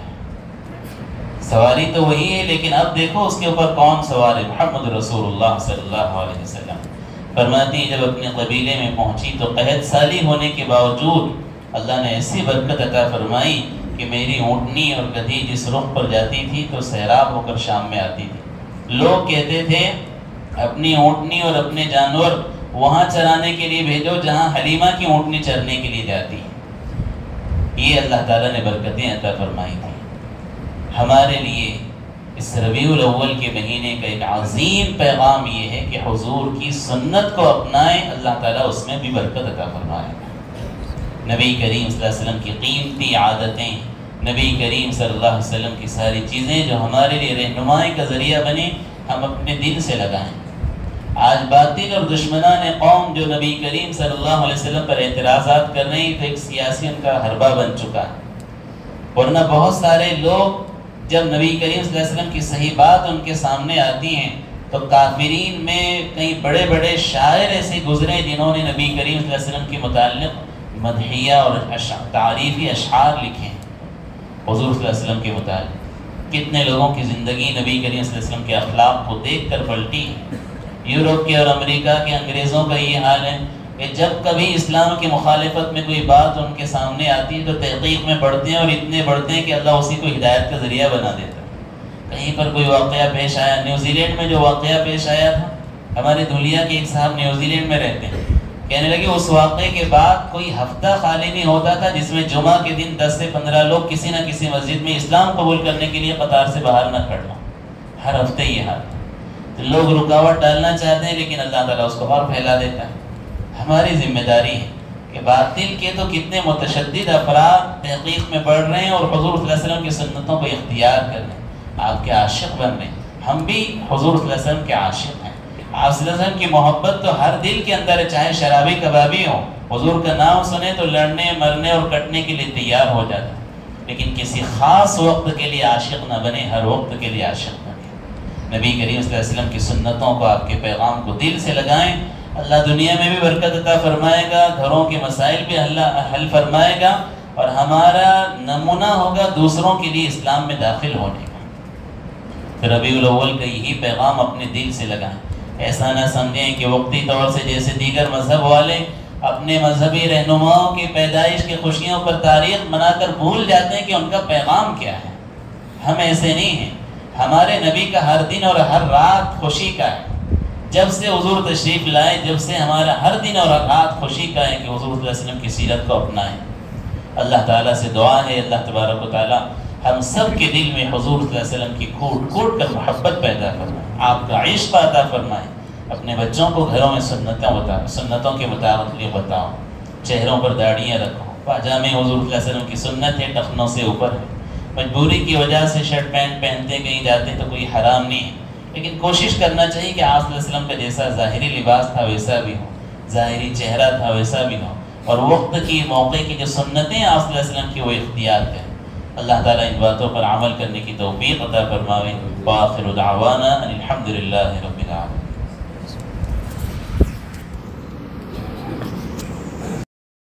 سواری تو وہی ہے، لیکن اب دیکھو اس کے اوپر کون سوار ہے، محمد رسول اللہ صلی اللہ علیہ وسلم۔ فرماتی جب اپنے قبیلے میں پہنچی تو قحط سالی ہونے کے باوجود اللہ نے ایسی برکت عطا فرمائی کہ میری اونٹنی اور گدھی جس رخ پر جاتی تھی تو سیراب ہو کر شام میں آتی تھی۔ لوگ کہتے تھے اپنی اونٹنی اور اپنے جانور وہاں چرانے کے لیے بھیجو جہاں حلیمہ کی اونٹنی چرنے کے لیے جاتی ہے۔ یہ اللہ تعالیٰ نے برکتیں عطا فرمائی تھیں ہمارے لیے۔ اس ربیع الاول کے مہینے کا ایک عظیم پیغام یہ ہے کہ حضور کی سنت کو اپنائیں، اللہ تعالیٰ اس میں بھی برکت عطا فرمائے گا۔ نبی کریم صلی اللہ علیہ وسلم کی قیمتی عادتیں، نبی کریم صلی اللہ علیہ وسلم کی ساری چیزیں جو ہمارے لیے رہنمائی کا ذریعہ بنے، ہم اپنے دل سے لگائیں۔ آج باطل اور دشمنان قوم جو نبی کریم صلی اللہ علیہ وسلم پر اعتراضات کر رہے ہیں تو ایک سیاسی ان کا حربہ بن چکا ہے، ورنہ بہت سارے لوگ جب نبی کریم صلی اللہ علیہ وسلم کی صحیح بات ان کے سامنے آتی ہیں تو کافرین میں کئی بڑے بڑے شاعر ایسے گزرے جنہوں نے نبی کریم صلی اللہ علیہ وسلم کے متعلق مدحیہ اور تعریفی اشعار لکھے ہیں حضور صلی اللہ علیہ وسلم کے متعلق۔ کتنے لوگوں کی زندگی نبی کریم صلی اللہ علیہ وسلم کے اخلاق کو دیکھ کر پلٹی ہے۔ یورپ کے اور امریکہ کے انگریزوں کا یہ حال ہے کہ جب کبھی اسلام کی مخالفت میں کوئی بات ان کے سامنے آتی ہے تو تحقیق میں بڑھتے ہیں، اور اتنے بڑھتے ہیں کہ اللہ اسی کو ہدایت کا ذریعہ بنا دیتا ہے۔ کہیں پر کوئی واقعہ پیش آیا، نیوزی لینڈ میں جو واقعہ پیش آیا تھا، ہمارے دھولیا کے ایک صاحب نیوزی لینڈ میں رہتے ہیں، کہنے لگے اس واقعے کے بعد کوئی ہفتہ خالی نہیں ہوتا تھا جس میں جمعہ کے دن 10 سے 15 لوگ کسی نہ کسی مسجد میں اسلام قبول کرنے کے لیے قطار سے باہر نہ کھڑنا۔ ہر ہفتے یہ حال، تو لوگ رکاوٹ ڈالنا چاہتے ہیں لیکن اللہ تعالیٰ اس کو اور پھیلا دیتا ہے۔ ہماری ذمہ داری ہے کہ باطل کے تو کتنے متشدد افراد تحقیق میں بڑھ رہے ہیں اور حضور صلی اللہ علیہ وسلم کی سنتوں کو اختیار کر رہے ہیں، آپ کے عاشق بن رہے ہیں۔ ہم بھی حضور صلی اللہ علیہ وسلم کے عاشق ہیں۔ آپ صلی اللہ علیہ وسلم کی محبت تو ہر دل کے اندر ہے، چاہے شرابی کبابی ہو، حضور کا نام سنے تو لڑنے مرنے اور کٹنے کے لیے تیار ہو جاتا ہے، لیکن کسی خاص وقت کے لیے عاشق نہ بنے، ہر وقت کے لیے عاشق بنے۔ نبی کریم صلی اللہ علیہ وسلم کی سنتوں کو، آپ کے پیغام کو دل سے لگائیں، اللہ دنیا میں بھی برکت عطا فرمائے گا، گھروں کے مسائل بھی اللہ حل فرمائے گا، اور ہمارا نمونہ ہوگا دوسروں کے لیے اسلام میں داخل ہونے کا۔ ربیع الاول کا یہی پیغام اپنے دل سے لگائیں۔ ایسا نہ سمجھیں کہ وقتی طور سے جیسے دیگر مذہب والے اپنے مذہبی رہنماؤں کی پیدائش کی خوشیوں پر تاریخ منا کر بھول جاتے ہیں کہ ان کا پیغام کیا ہے۔ ہم ایسے نہیں ہیں، ہمارے نبی کا ہر دن اور ہر رات خوشی کا ہے۔ جب سے حضور تشریف لائے، جب سے ہمارا ہر دن اور ہر رات خوشی کا ہے کہ حضور صلی اللہ علیہ وسلم کی سیرت کو اپنائیں۔ اللہ تعالیٰ سے دعا ہے اللہ تبارک و تعالیٰ ہم سب کے دل میں حضور صلی اللہ علیہ وسلم کی کوٹ کوٹ کر محبت پیدا فرمائے، آپ کا عشق عطا فرمائے۔ اپنے بچوں کو گھروں میں سنتوں کے مطابق بتاؤ، چہروں پر داڑیاں رکھو، پاجامے حضور صلی اللہ علیہ وسلم کی سنت ہے، ٹخنوں سے اوپر ہے۔ مجبوری کی وجہ سے شرٹ پینٹ پہنتے کہیں جاتے تو کوئی حرام نہیں ہے، لیکن کوشش کرنا چاہیے کہ آپ صلی اللہ علیہ وسلم کا جیسا ظاہری لباس تھا ویسا بھی ہو، ظاہری چہرہ تھا ویسا بھی ہو، اور وقت کی موقع کی جو سنتیں آپ صلی اللہ علیہ وسلم کی وہ اختیار کریں۔ اللہ تعالیٰ ان باتوں پر عمل کرنے کی توفیق عطا فرمائے۔ وآخر دعوانا ان الحمد للہ رب العالمین۔